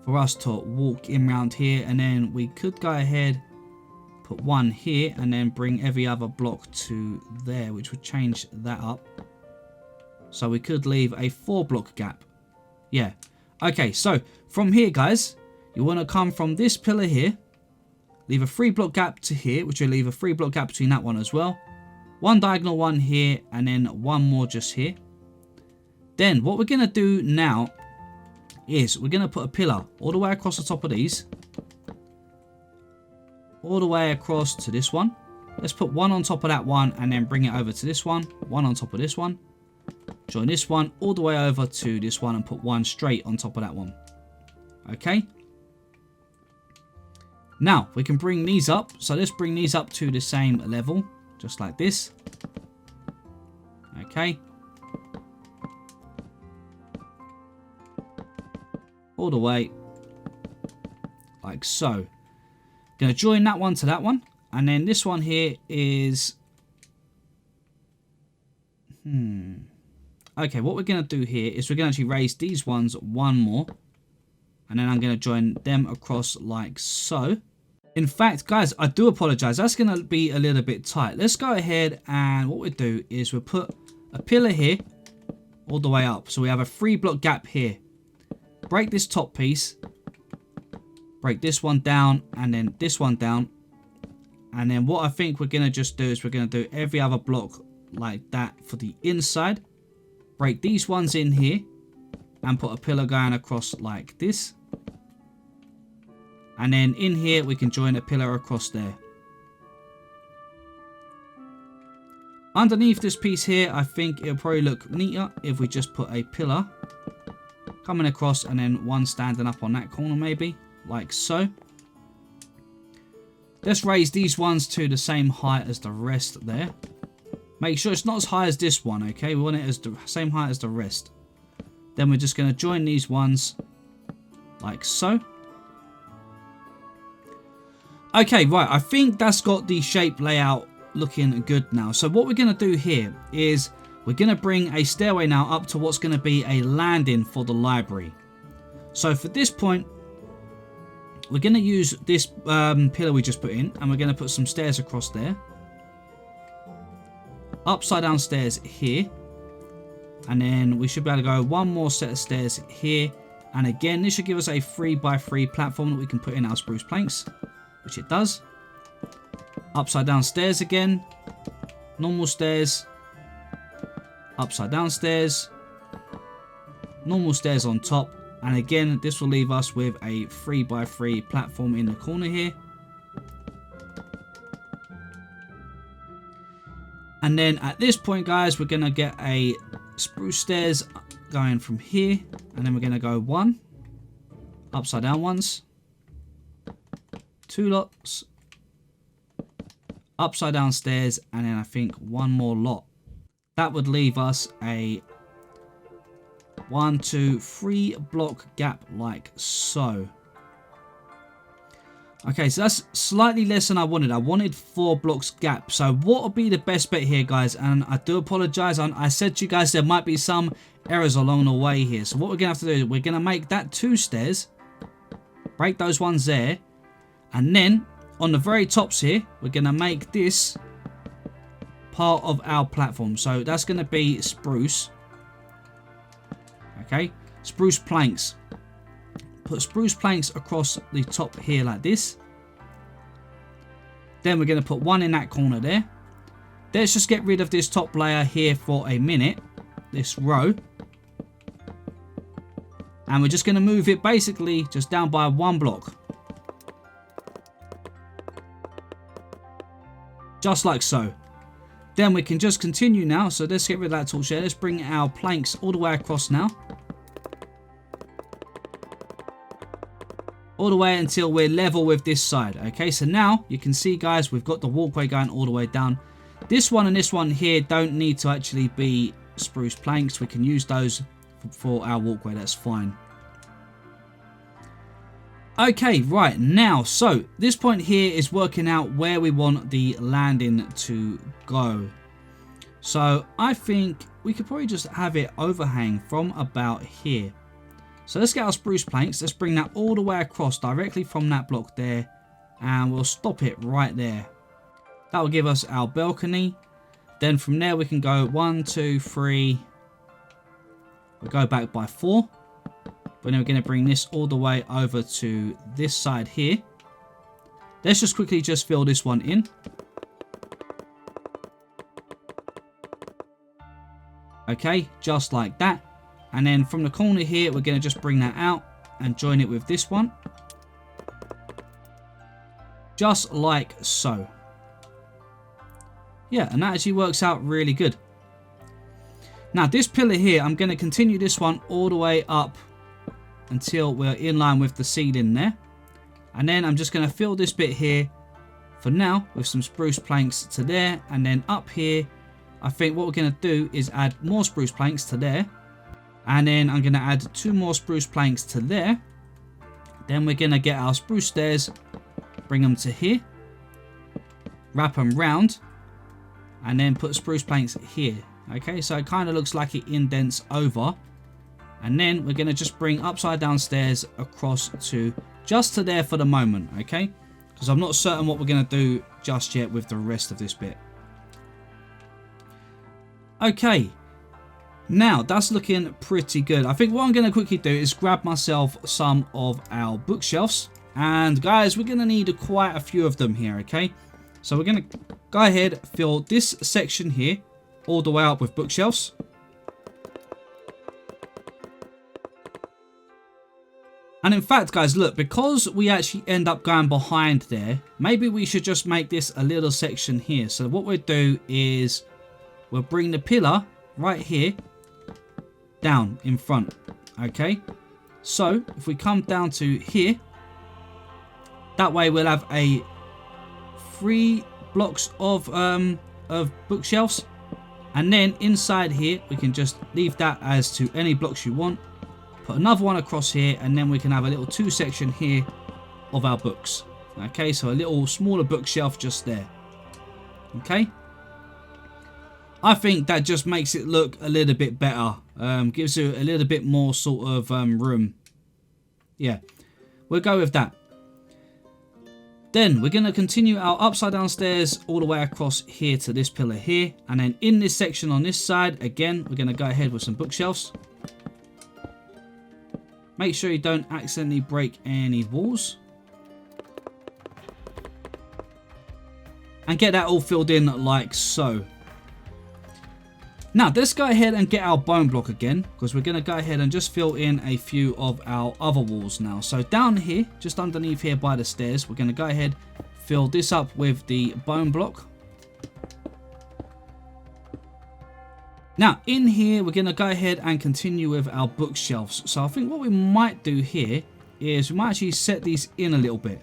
for us to walk in round here, and then we could go ahead, put one here, and then bring every other block to there, which would change that up. So we could leave a 4 block gap. Yeah. Okay, so from here, guys, you want to come from this pillar here, leave a 3 block gap to here, which will leave a 3 block gap between that one as well. One diagonal one here, and then one more just here. Then what we're going to do now is we're going to put a pillar all the way across the top of these, all the way across to this one. Let's put one on top of that one and then bring it over to this one, one on top of this one, join this one all the way over to this one and put one straight on top of that one. Okay, now we can bring these up. So let's bring these up to the same level, just like this. Okay, all the way like so. Gonna join that one to that one, and then this one here is okay, what we're gonna do here is we're gonna actually raise these ones one more, and then I'm gonna join them across like so. In fact, guys, I do apologize, that's gonna be a little bit tight. Let's go ahead, and what we do is we'll put a pillar here all the way up, so we have a 3 block gap here. Break this top piece, break this one down, and then this one down, and then what I think we're going to just do is we're going to do every other block like that for the inside. Break these ones in here and put a pillar going across like this, and then in here we can join a pillar across there. Underneath this piece here, I think it'll probably look neater if we just put a pillar coming across and then one standing up on that corner, maybe like so. Let's raise these ones to the same height as the rest there. Make sure it's not as high as this one, okay? We want it as the same height as the rest. Then we're just going to join these ones like so. Okay, right, I think that's got the shape layout looking good now. So what we're going to do here is we're going to bring a stairway now up to what's going to be a landing for the library. So for this point, we're going to use this pillar we just put in, and we're going to put some stairs across there. Upside down stairs here. And then we should be able to go one more set of stairs here. And again, this should give us a 3x3 platform that we can put in our spruce planks, which it does. Upside down stairs again. Normal stairs. Upside down stairs. Normal stairs on top. And again, this will leave us with a 3x3 platform in the corner here. And then at this point, guys, we're going to get a spruce stairs going from here. And then we're going to go one. Upside down ones. 2 lots. Upside down stairs. And then I think one more lot. That would leave us a 1, 2, 3 block gap like so. Okay, so that's slightly less than I wanted. I wanted 4 blocks gap. So what would be the best bet here, guys? And I do apologize. I said to you guys there might be some errors along the way here. So what we're going to have to do is we're going to make that 2 stairs. Break those ones there. And then on the very tops here, we're going to make this part of our platform. So that's going to be spruce. Okay, spruce planks. Put spruce planks across the top here like this. Then we're going to put one in that corner there. Let's just get rid of this top layer here for a minute. This row. And we're just going to move it basically just down by 1 block. Just like so. Then we can just continue now. So let's get rid of that torch there. Let's bring our planks all the way across now. All the way until we're level with this side. Okay, so now you can see, guys, we've got the walkway going all the way down. This one and this one here don't need to actually be spruce planks. We can use those for our walkway. That's fine. Okay, right, now, so this point here is working out where we want the landing to go. So I think we could probably just have it overhang from about here. So let's get our spruce planks. Let's bring that all the way across directly from that block there. And we'll stop it right there. That will give us our balcony. Then from there we can go 1, 2, 3. We'll go back by 4. But then we're going to bring this all the way over to this side here. Let's just quickly just fill this one in. Okay, just like that. And then from the corner here, we're going to just bring that out and join it with this one. Just like so. Yeah, and that actually works out really good. Now, this pillar here, I'm going to continue this one all the way up until we're in line with the ceiling there. And then I'm just going to fill this bit here for now with some spruce planks to there. And then up here, I think what we're going to do is add more spruce planks to there. And then I'm going to add 2 more spruce planks to there. Then we're going to get our spruce stairs, bring them to here, wrap them round, and then put spruce planks here. Okay, so it kind of looks like it indents over. And then we're going to just bring upside down stairs across to just to there for the moment. Okay, because I'm not certain what we're going to do just yet with the rest of this bit. Okay. Now, that's looking pretty good. I think what I'm going to quickly do is grab myself some of our bookshelves. And guys, we're going to need quite a few of them here, okay? So we're going to go ahead, fill this section here all the way up with bookshelves. And in fact, guys, look, because we actually end up going behind there, maybe we should just make this a little section here. So what we'll do is we'll bring the pillar right here down in front. Okay, so if we come down to here, that way we'll have a 3 blocks of bookshelves, and then inside here we can just leave that as to any blocks you want, put another one across here, and then we can have a little 2 section here of our books. Okay, so a little smaller bookshelf just there. Okay, I think that just makes it look a little bit better. Gives you a little bit more sort of room. Yeah, we'll go with that. Then we're going to continue our upside down stairs all the way across here to this pillar here. And then in this section on this side, again, we're going to go ahead with some bookshelves. Make sure you don't accidentally break any walls. And get that all filled in like so. Now, let's go ahead and get our bone block again, because we're going to go ahead and just fill in a few of our other walls now. So down here, just underneath here by the stairs, we're going to go ahead, fill this up with the bone block. Now, in here, we're going to go ahead and continue with our bookshelves. So I think what we might do here is we might actually set these in a little bit,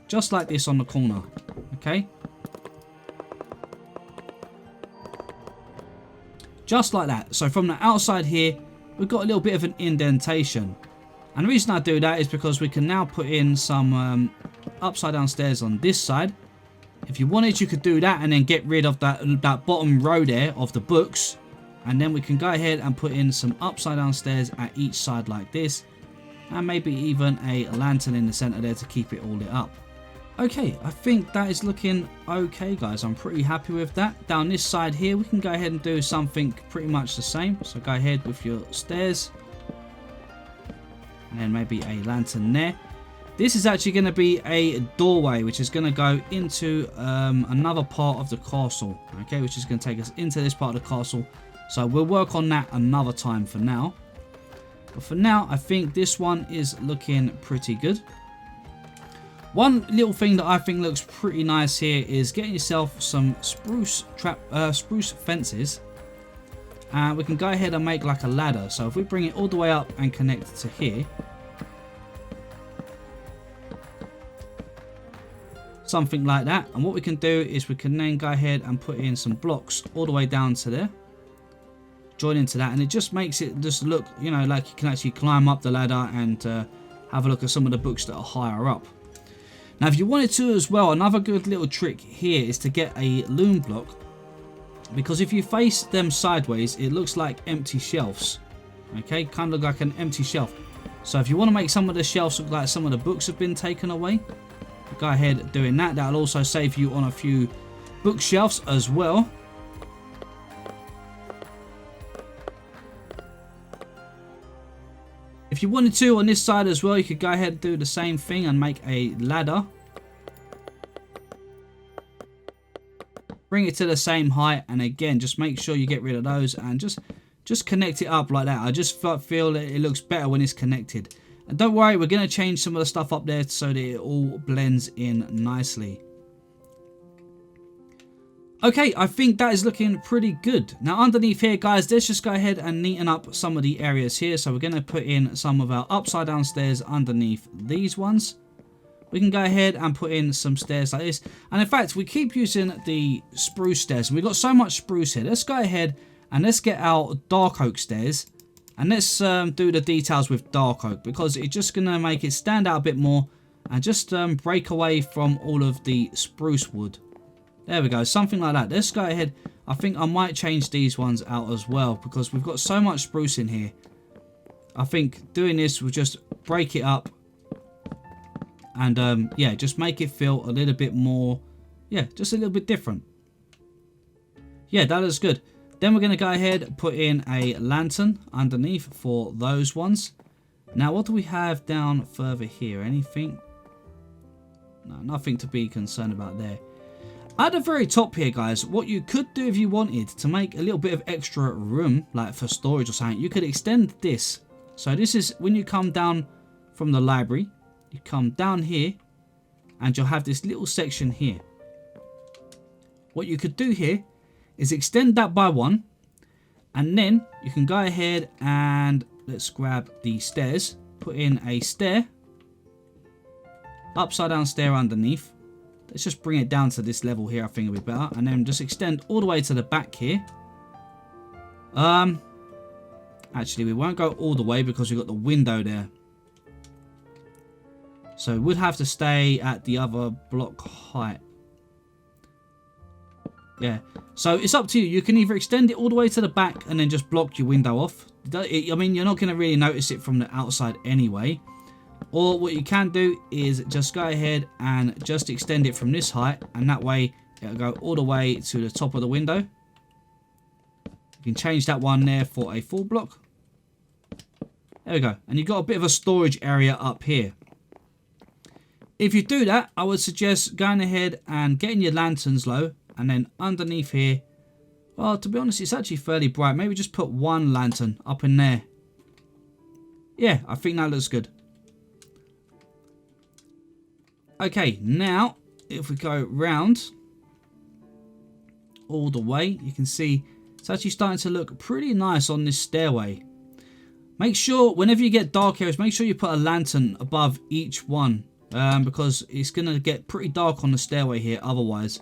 just like this on the corner. Okay. Just like that. So from the outside here, we've got a little bit of an indentation. And the reason I do that is because we can now put in some upside down stairs on this side. If you wanted, you could do that and then get rid of that bottom row there of the books. And then we can go ahead and put in some upside down stairs at each side like this. And maybe even a lantern in the center there to keep it all lit up. Okay, I think that is looking okay, guys. I'm pretty happy with that. Down this side here, we can go ahead and do something pretty much the same. So go ahead with your stairs. And then maybe a lantern there. This is actually going to be a doorway, which is going to go into another part of the castle. Okay, which is going to take us into this part of the castle. So we'll work on that another time for now. But for now, I think this one is looking pretty good. One little thing that I think looks pretty nice here is getting yourself some spruce fences. And we can go ahead and make like a ladder. So if we bring it all the way up and connect it to here. Something like that. And what we can do is we can then go ahead and put in some blocks all the way down to there. Join into that, and it just makes it just look, you know, like you can actually climb up the ladder and have a look at some of the books that are higher up. Now if you wanted to as well, another good little trick here is to get a loom block, because if you face them sideways it looks like empty shelves. Okay, kind of like an empty shelf. So if you want to make some of the shelves look like some of the books have been taken away, go ahead doing that. That'll also save you on a few bookshelves as well. If you wanted to on this side as well, you could go ahead and do the same thing and make a ladder. Bring it to the same height, and again just make sure you get rid of those and just connect it up like that. I just feel that it looks better when it's connected. And don't worry, we're going to change some of the stuff up there so that it all blends in nicely. Okay, I think that is looking pretty good. Now underneath here, guys, let's just go ahead and neaten up some of the areas here. So we're going to put in some of our upside down stairs underneath these ones. We can go ahead and put in some stairs like this. And in fact, we keep using the spruce stairs. We've got so much spruce here. Let's go ahead and let's get our dark oak stairs. And let's do the details with dark oak, because it's just going to make it stand out a bit more and just break away from all of the spruce wood. There we go, something like that. Let's go ahead. I think I might change these ones out as well, because we've got so much spruce in here. I think doing this will just break it up and yeah, just make it feel a little bit more, yeah, just a little bit different. Yeah, that looks good. Then we're going to go ahead and put in a lantern underneath for those ones. Now what do we have down further here? Anything? No, nothing to be concerned about there. At the very top here, guys, what you could do if you wanted to make a little bit of extra room, like for storage or something, you could extend this. So this is when you come down from the library, you come down here and you'll have this little section here. What you could do here is extend that by one, and then you can go ahead and let's grab the stairs, put in a stair, upside down stair underneath. Let's just bring it down to this level here, I think it'll be better. And then just extend all the way to the back here. Actually, we won't go all the way because we've got the window there. So it would have to stay at the other block height. Yeah, so it's up to you. You can either extend it all the way to the back and then just block your window off. I mean, you're not going to really notice it from the outside anyway. Or what you can do is just go ahead and just extend it from this height, and that way it'll go all the way to the top of the window. You can change that one there for a full block. There we go. And you've got a bit of a storage area up here. If you do that, I would suggest going ahead and getting your lanterns low, and then underneath here, well, to be honest, it's actually fairly bright. Maybe just put one lantern up in there. Yeah, I think that looks good. Okay, now if we go round all the way, you can see it's actually starting to look pretty nice on this stairway. Make sure whenever you get dark areas, make sure you put a lantern above each one, because it's going to get pretty dark on the stairway here otherwise.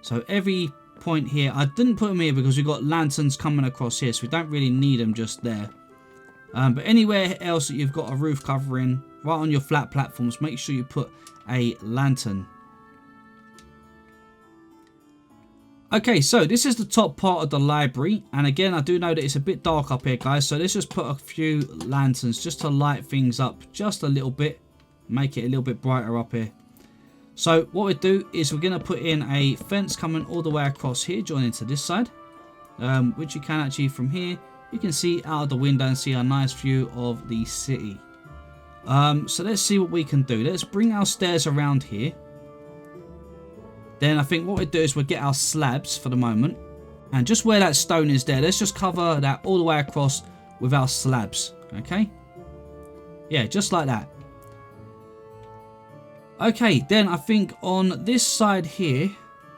So every point here, I didn't put them here because we've got lanterns coming across here, so we don't really need them just there. But anywhere else that you've got a roof covering, right on your flat platforms, make sure you put a lantern. Okay, so this is the top part of the library, and again, I do know that it's a bit dark up here, guys, so let's just put a few lanterns just to light things up just a little bit, make it a little bit brighter up here. So what we do is we're going to put in a fence coming all the way across here, joining to this side, which you can actually from here, you can see out of the window and see a nice view of the city. So let's see what we can do. Let's bring our stairs around here. Then I think what we'll do is we'll get our slabs for the moment. And just where that stone is there, let's just cover that all the way across with our slabs. Okay? Yeah, just like that. Okay, then I think on this side here,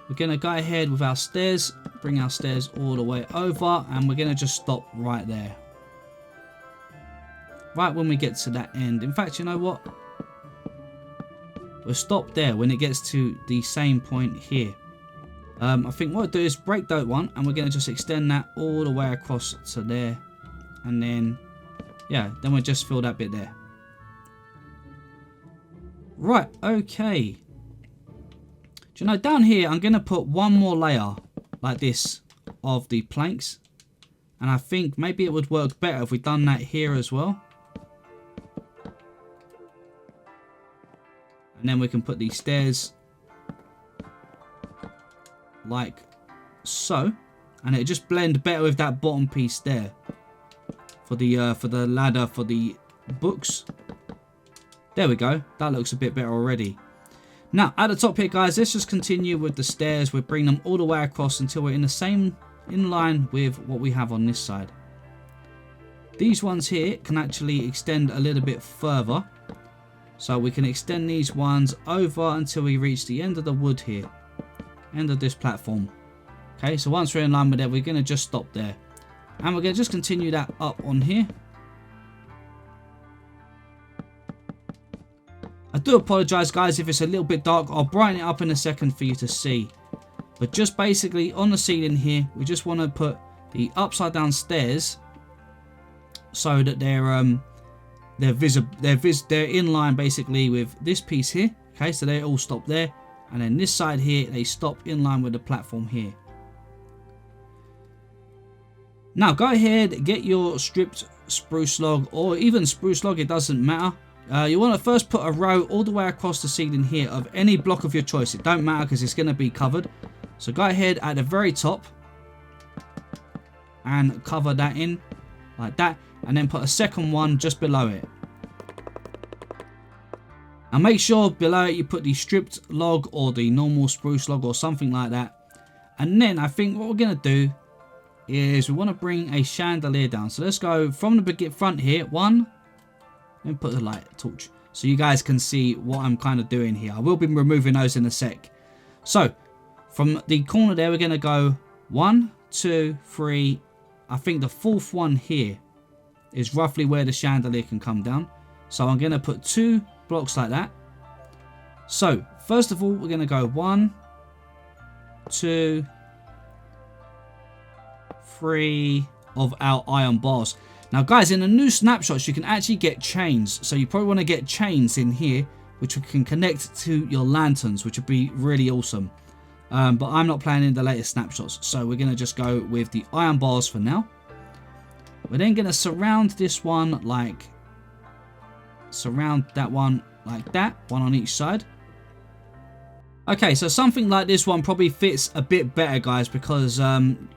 we're going to go ahead with our stairs, bring our stairs all the way over, and we're going to just stop right there. Right when we get to that end. In fact, you know what? We'll stop there when it gets to the same point here. I think what we'll do is break that one, and we're going to just extend that all the way across to there. And then, yeah, then we'll just fill that bit there. Right, okay. Do you know, down here, I'm going to put one more layer like this of the planks. And I think maybe it would work better if we'd done that here as well. And then we can put these stairs like so. And it just blend better with that bottom piece there. For the ladder for the books. There we go. That looks a bit better already. Now, at the top here, guys, let's just continue with the stairs. We'll bring them all the way across until we're in line with what we have on this side. These ones here can actually extend a little bit further. So we can extend these ones over until we reach the end of the wood here. End of this platform. Okay, so once we're in line with it, we're going to just stop there. And we're going to just continue that up on here. I do apologise, guys, if it's a little bit dark. I'll brighten it up in a second for you to see. But just basically on the ceiling here, we just want to put the upside down stairs so that they're in line basically with this piece here. Okay, so they all stop there, and then this side here they stop in line with the platform here. Now go ahead, get your stripped spruce log, or even spruce log, it doesn't matter. You want to first put a row all the way across the ceiling here of any block of your choice. It don't matter because it's going to be covered. So go ahead at the very top and cover that in like that, and then put a second one just below it. And make sure below it you put the stripped log or the normal spruce log or something like that. And then I think what we're going to do is we want to bring a chandelier down. So let's go from the front here. One. Let me put the light torch so you guys can see what I'm kind of doing here. I will be removing those in a sec. So from the corner there, we're going to go 1, 2, 3. I think the fourth one here is roughly where the chandelier can come down. So I'm going to put 2 blocks like that. So first of all, we're going to go 1, 2, 3 of our iron bars. Now guys, in the new snapshots you can actually get chains, so you probably want to get chains in here which we can connect to your lanterns, which would be really awesome. But I'm not playing in the latest snapshots, so we're going to just go with the iron bars for now. We're then going to surround this one like, surround that one like that, one on each side. Okay, so something like this one probably fits a bit better, guys, because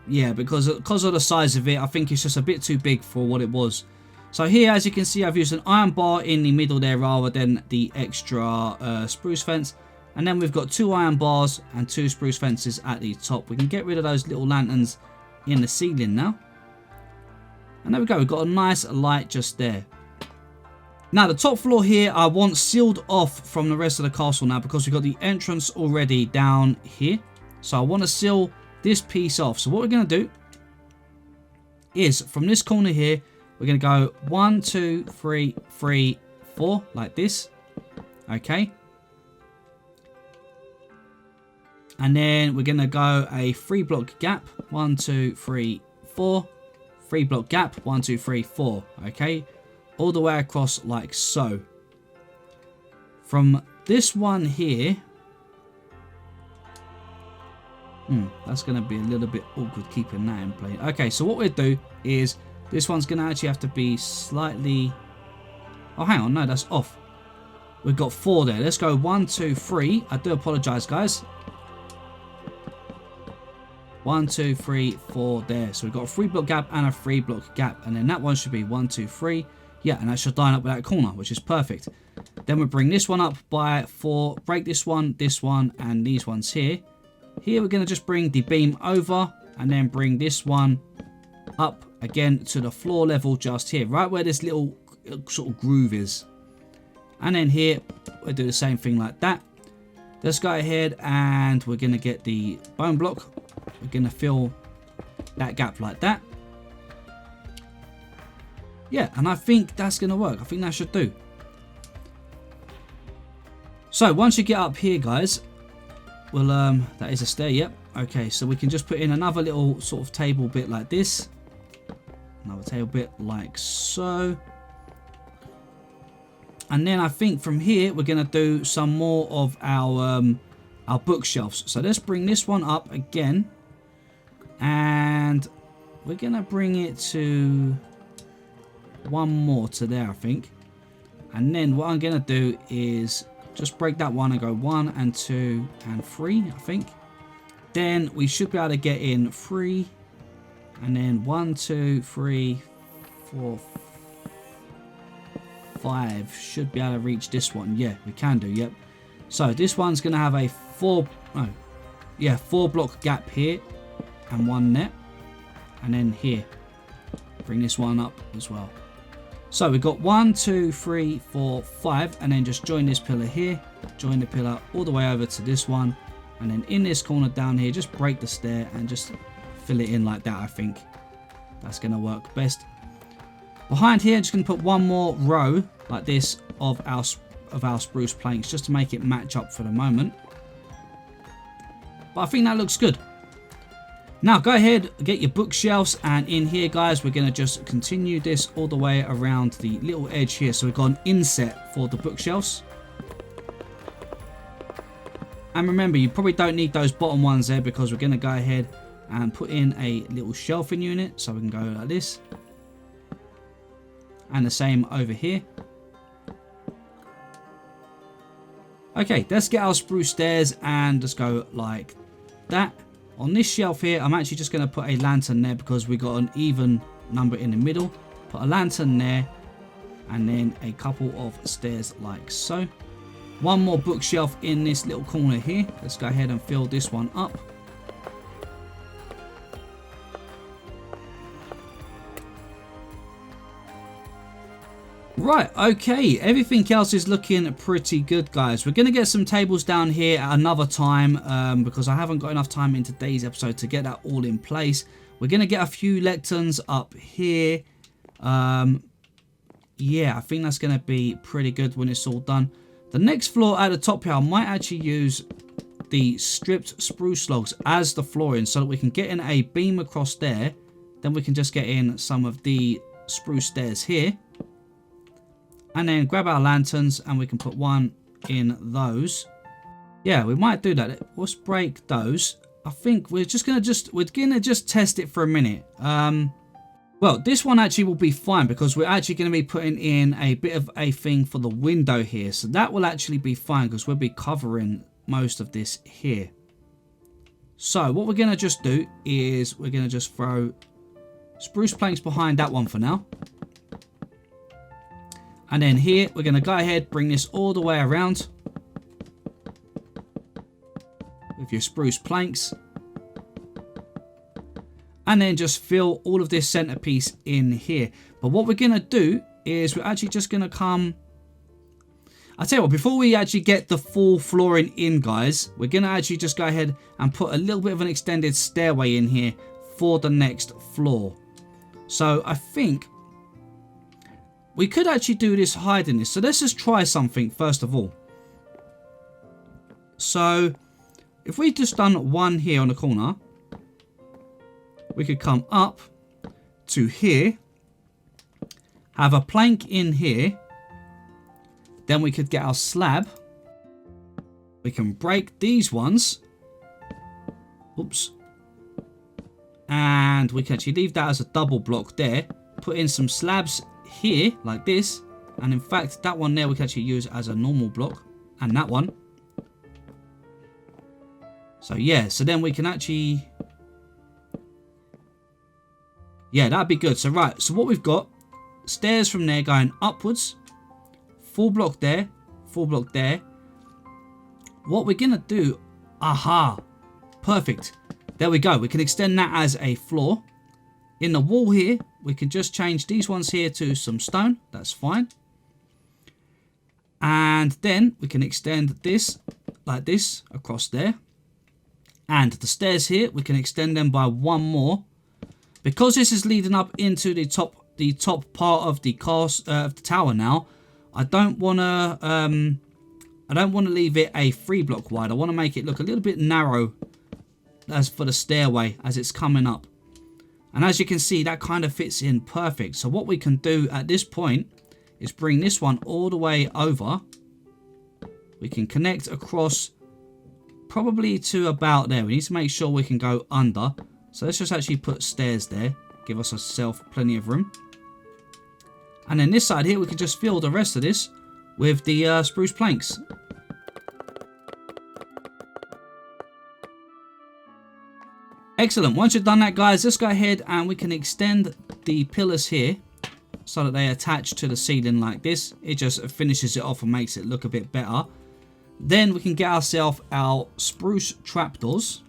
yeah, because of the size of it, I think it's just a bit too big for what it was. So here, as you can see, I've used an iron bar in the middle there rather than the extra spruce fence. And then we've got 2 iron bars and 2 spruce fences at the top. We can get rid of those little lanterns in the ceiling now. And there we go, we've got a nice light just there. Now the top floor here I want sealed off from the rest of the castle now, because we've got the entrance already down here. So I want to seal this piece off. So what we're going to do is from this corner here, we're going to go 1, 2, 3, 3, 4 like this. Okay. And then we're going to go a 3 block gap. 1, 2, 3, 4. 3 block gap. 1, 2, 3, 4. Okay. All the way across like so. From this one here, that's going to be a little bit awkward keeping that in place. Okay, so what we'll do is this one's going to actually have to be slightly, oh hang on, no, that's off. We've got 4 there. Let's go 1, 2, 3. I do apologize, guys. 1, 2, 3, 4 there. So we've got a 3 block gap and a 3 block gap, and then that one should be 1, 2, 3. Yeah, and that should line up with that corner, which is perfect. Then we bring this one up by 4, break this one, and these ones here. Here we're going to just bring the beam over, and then bring this one up again to the floor level just here, right where this little sort of groove is. And then here, we'll do the same thing like that. Let's go ahead and we're going to get the bone block. We're going to fill that gap like that. Yeah, and I think that's going to work. I think that should do. So once you get up here, guys, well, that is a stair, yep. Okay, so we can just put in another little sort of table bit like this. Another table bit like so. And then I think from here, we're going to do some more of our bookshelves. So let's bring this one up again. And we're going to bring it to one more to there, I think. And then what I'm going to do is just break that one and go 1 and 2 and 3, I think. Then we should be able to get in 3. And then 1, 2, 3, 4, 5. Should be able to reach this one. Yeah, we can do, yep. So this one's going to have a 4 block gap here. And 1 net. And then here. Bring this one up as well. So we've got 1, 2, 3, 4, 5, and then just join this pillar here, join the pillar all the way over to this one, and then in this corner down here, just break the stair and just fill it in like that. I think that's going to work best. Behind here, just going to put one more row like this of our spruce planks just to make it match up for the moment. But I think that looks good. Now go ahead, get your bookshelves, and in here, guys, we're going to just continue this all the way around the little edge here. So we've got an inset for the bookshelves. And remember, you probably don't need those bottom ones there because we're going to go ahead and put in a little shelving unit. So we can go like this. And the same over here. Okay, let's get our spruce stairs and just go like that. On this shelf here, I'm actually just going to put a lantern there because we got an even number in the middle. Put a lantern there and then a couple of stairs like so. One more bookshelf in this little corner here. Let's go ahead and fill this one up. Right, okay, everything else is looking pretty good, guys. We're going to get some tables down here at another time because I haven't got enough time in today's episode to get that all in place. We're going to get a few lecterns up here. Yeah, I think that's going to be pretty good when it's all done. The next floor at the top here, I might actually use the stripped spruce logs as the flooring so that we can get in a beam across there. Then we can just get in some of the spruce stairs here. And then grab our lanterns and we can put one in those. Yeah, we might do that. Let's break those. I think we're gonna just test it for a minute. Well, this one actually will be fine because we're actually going to be putting in a bit of a thing for the window here. So that will actually be fine because we'll be covering most of this here. So what we're going to just do is we're going to just throw spruce planks behind that one for now. And then here, we're going to go ahead, bring this all the way around with your spruce planks. And then just fill all of this centerpiece in here. But what we're going to do is we're actually just going to come... I'll tell you what, before we actually get the full flooring in, guys, we're going to actually just go ahead and put a little bit of an extended stairway in here for the next floor. So I think... we could actually do this hiding this. So let's just try something first of all. So if we just done one here on the corner, we could come up to here, have a plank in here, then we could get our slab. We can break these ones. Oops. And we can actually leave that as a double block there. Put in some slabs here like this, and in fact that one there we can actually use as a normal block, and that one. So yeah, so then we can actually, yeah, that'd be good. So right, so what we've got, stairs from there going upwards, full block there, full block there. What we're gonna do, aha, perfect, there we go. We can extend that as a floor. In the wall here, we can just change these ones here to some stone. That's fine. And then we can extend this like this across there. And the stairs here, we can extend them by one more. Because this is leading up into the top part of the tower now, I don't want to leave it a 3 block wide. I want to make it look a little bit narrow as for the stairway as it's coming up. And as you can see, that kind of fits in perfect. So what we can do at this point is bring this one all the way over. We can connect across probably to about there. We need to make sure we can go under. So let's just actually put stairs there. Give us ourselves plenty of room. And then this side here, we can just fill the rest of this with the spruce planks. Excellent. Once you've done that, guys, let's go ahead and we can extend the pillars here so that they attach to the ceiling like this. It just finishes it off and makes it look a bit better. Then we can get ourselves our spruce trapdoors.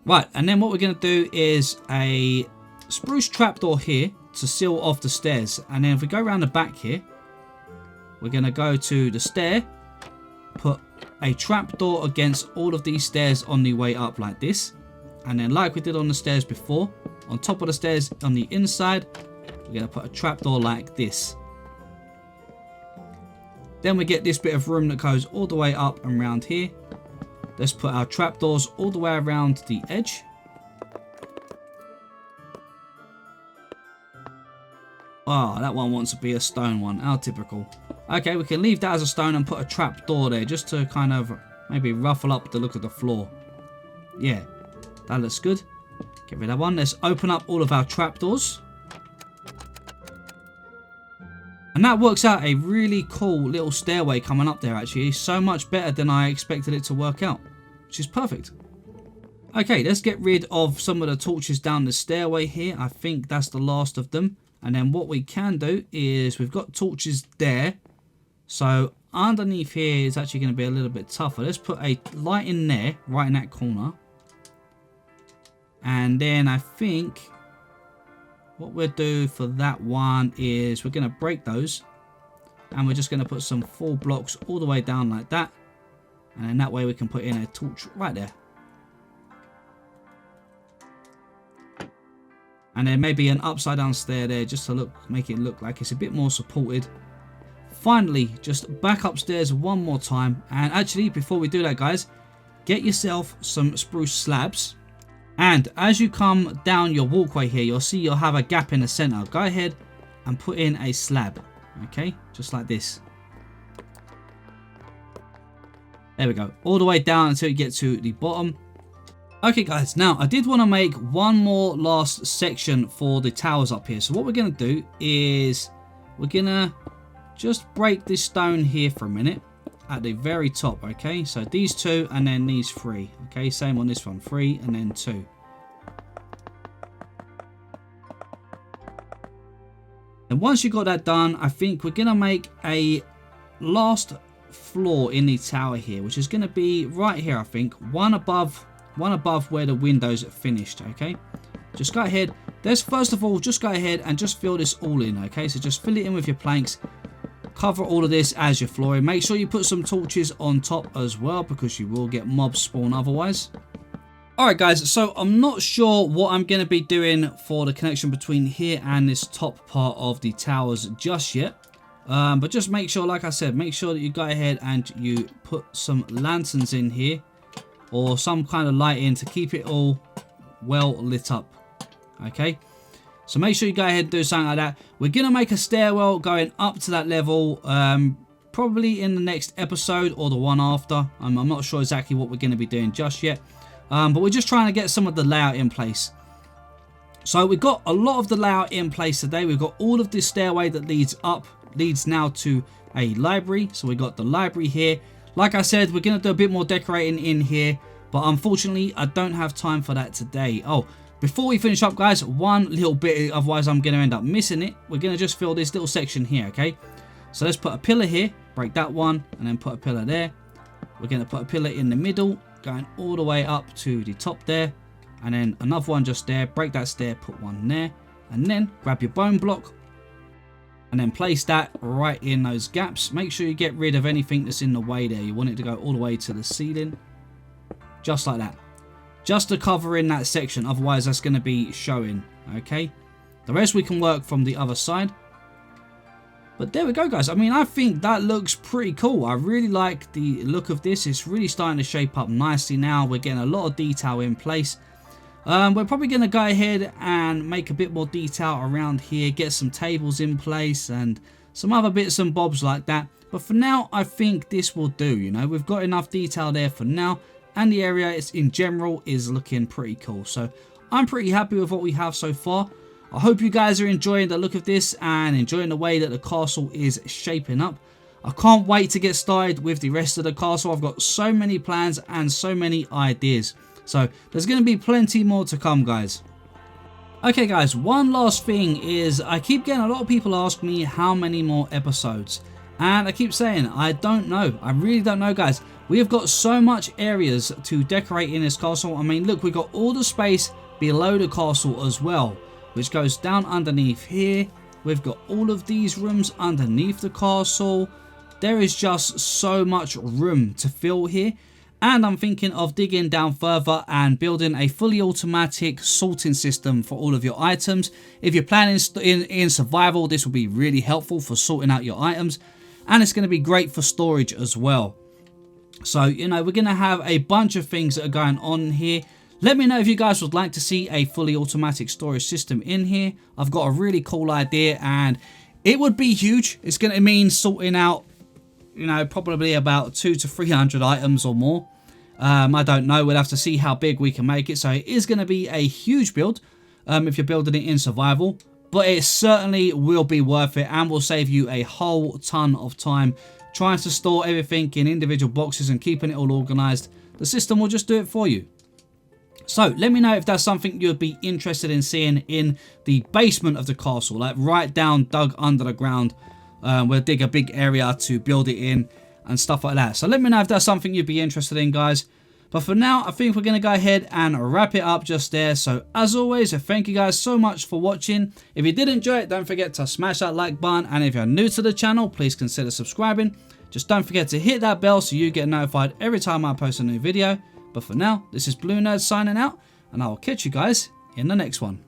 Right, and then what we're going to do is a spruce trapdoor here to seal off the stairs. And then if we go around the back here, we're going to go to the stair, put a trapdoor against all of these stairs on the way up like this. And then like we did on the stairs before, on top of the stairs on the inside, we're going to put a trapdoor like this. Then we get this bit of room that goes all the way up and around here. Let's put our trapdoors all the way around the edge. Oh, that one wants to be a stone one. How typical. Okay, we can leave that as a stone and put a trapdoor there just to kind of maybe ruffle up the look of the floor. Yeah, that looks good. Get rid of that one. Let's open up all of our trapdoors. And that works out a really cool little stairway coming up there actually. So much better than I expected it to work out, which is perfect. Okay, let's get rid of some of the torches down the stairway here. I think that's the last of them. And then what we can do is we've got torches there. So underneath here is actually going to be a little bit tougher. Let's put a light in there, right in that corner. And then I think what we'll do for that one is we're going to break those. And we're just going to put some 4 blocks all the way down like that. And then that way we can put in a torch right there. And then maybe an upside down stair there just to make it look like it's a bit more supported. Finally, just back upstairs one more time. And actually, before we do that, guys, get yourself some spruce slabs. And as you come down your walkway here, you'll see you'll have a gap in the center. Go ahead and put in a slab. Okay, just like this. There we go. All the way down until you get to the bottom. Okay guys, now I did want to make one more last section for the towers up here. So what we're going to do is we're going to just break this stone here for a minute at the very top. Okay, so these 2 and then these 3. Okay, same on this one, 3 and then 2. And once you got that done, I think we're going to make a last floor in the tower here, which is going to be right here. I think one above where the windows are finished. Okay, just go ahead. Let's first of all just go ahead and just fill this all in. Okay, so just fill it in with your planks. Cover all of this as your flooring. Make sure you put some torches on top as well, because you will get mobs spawn otherwise. Alright guys, so I'm not sure what I'm going to be doing for the connection between here and this top part of the towers just yet. But just make sure, like I said, make sure that you go ahead and you put some lanterns in here, or some kind of light in to keep it all well lit up. Okay, so make sure you go ahead and do something like that. We're gonna make a stairwell going up to that level, probably in the next episode or the one after. I'm not sure exactly what we're gonna be doing just yet, but we're just trying to get some of the layout in place. So we've got a lot of the layout in place today. We've got all of this stairway that leads now to a library. So we've got the library here. Like I said, we're going to do a bit more decorating in here, but unfortunately, I don't have time for that today. Oh, before we finish up, guys, one little bit, otherwise I'm going to end up missing it. We're going to just fill this little section here, okay? So let's put a pillar here, break that one, and then put a pillar there. We're going to put a pillar in the middle, going all the way up to the top there, and then another one just there, break that stair, put one there, and then grab your bone block, and then place that right in those gaps. Make sure you get rid of anything that's in the way there. You want it to go all the way to the ceiling, just like that, just to cover in that section, otherwise that's going to be showing. Okay, the rest we can work from the other side. But there we go, guys. I mean, I think that looks pretty cool. I really like the look of this. It's really starting to shape up nicely now. We're getting a lot of detail in place. We're probably going to go ahead and make a bit more detail around here, get some tables in place and some other bits and bobs like that. But for now, I think this will do. You know, we've got enough detail there for now, and the area in general is looking pretty cool. So I'm pretty happy with what we have so far. I hope you guys are enjoying the look of this and enjoying the way that the castle is shaping up. I can't wait to get started with the rest of the castle. I've got so many plans and so many ideas. So there's going to be plenty more to come, guys. Okay, guys, one last thing is I keep getting a lot of people ask me how many more episodes. And I keep saying, I don't know. I really don't know, guys. We have got so much areas to decorate in this castle. I mean, look, we've got all the space below the castle as well, which goes down underneath here. We've got all of these rooms underneath the castle. There is just so much room to fill here. And I'm thinking of digging down further and building a fully automatic sorting system for all of your items. If you're planning in survival, this will be really helpful for sorting out your items. And it's going to be great for storage as well. So, you know, we're going to have a bunch of things that are going on here. Let me know if you guys would like to see a fully automatic storage system in here. I've got a really cool idea and it would be huge. It's going to mean sorting out, you know, probably about 200 to 300 items or more. I don't know. We'll have to see how big we can make it. So it is going to be a huge build if you're building it in survival. But it certainly will be worth it and will save you a whole ton of time trying to store everything in individual boxes and keeping it all organized. The system will just do it for you. So let me know if that's something you'd be interested in seeing in the basement of the castle, like right down dug under the ground. We'll dig a big area to build it in and stuff like that. So let me know if that's something you'd be interested in, guys. But for now, I think we're going to go ahead and wrap it up just there. So as always, thank you guys so much for watching. If you did enjoy it, don't forget to smash that like button. And if you're new to the channel, please consider subscribing. Just don't forget to hit that bell so you get notified every time I post a new video. But for now, this is BlueNerd signing out, and I will catch you guys in the next one.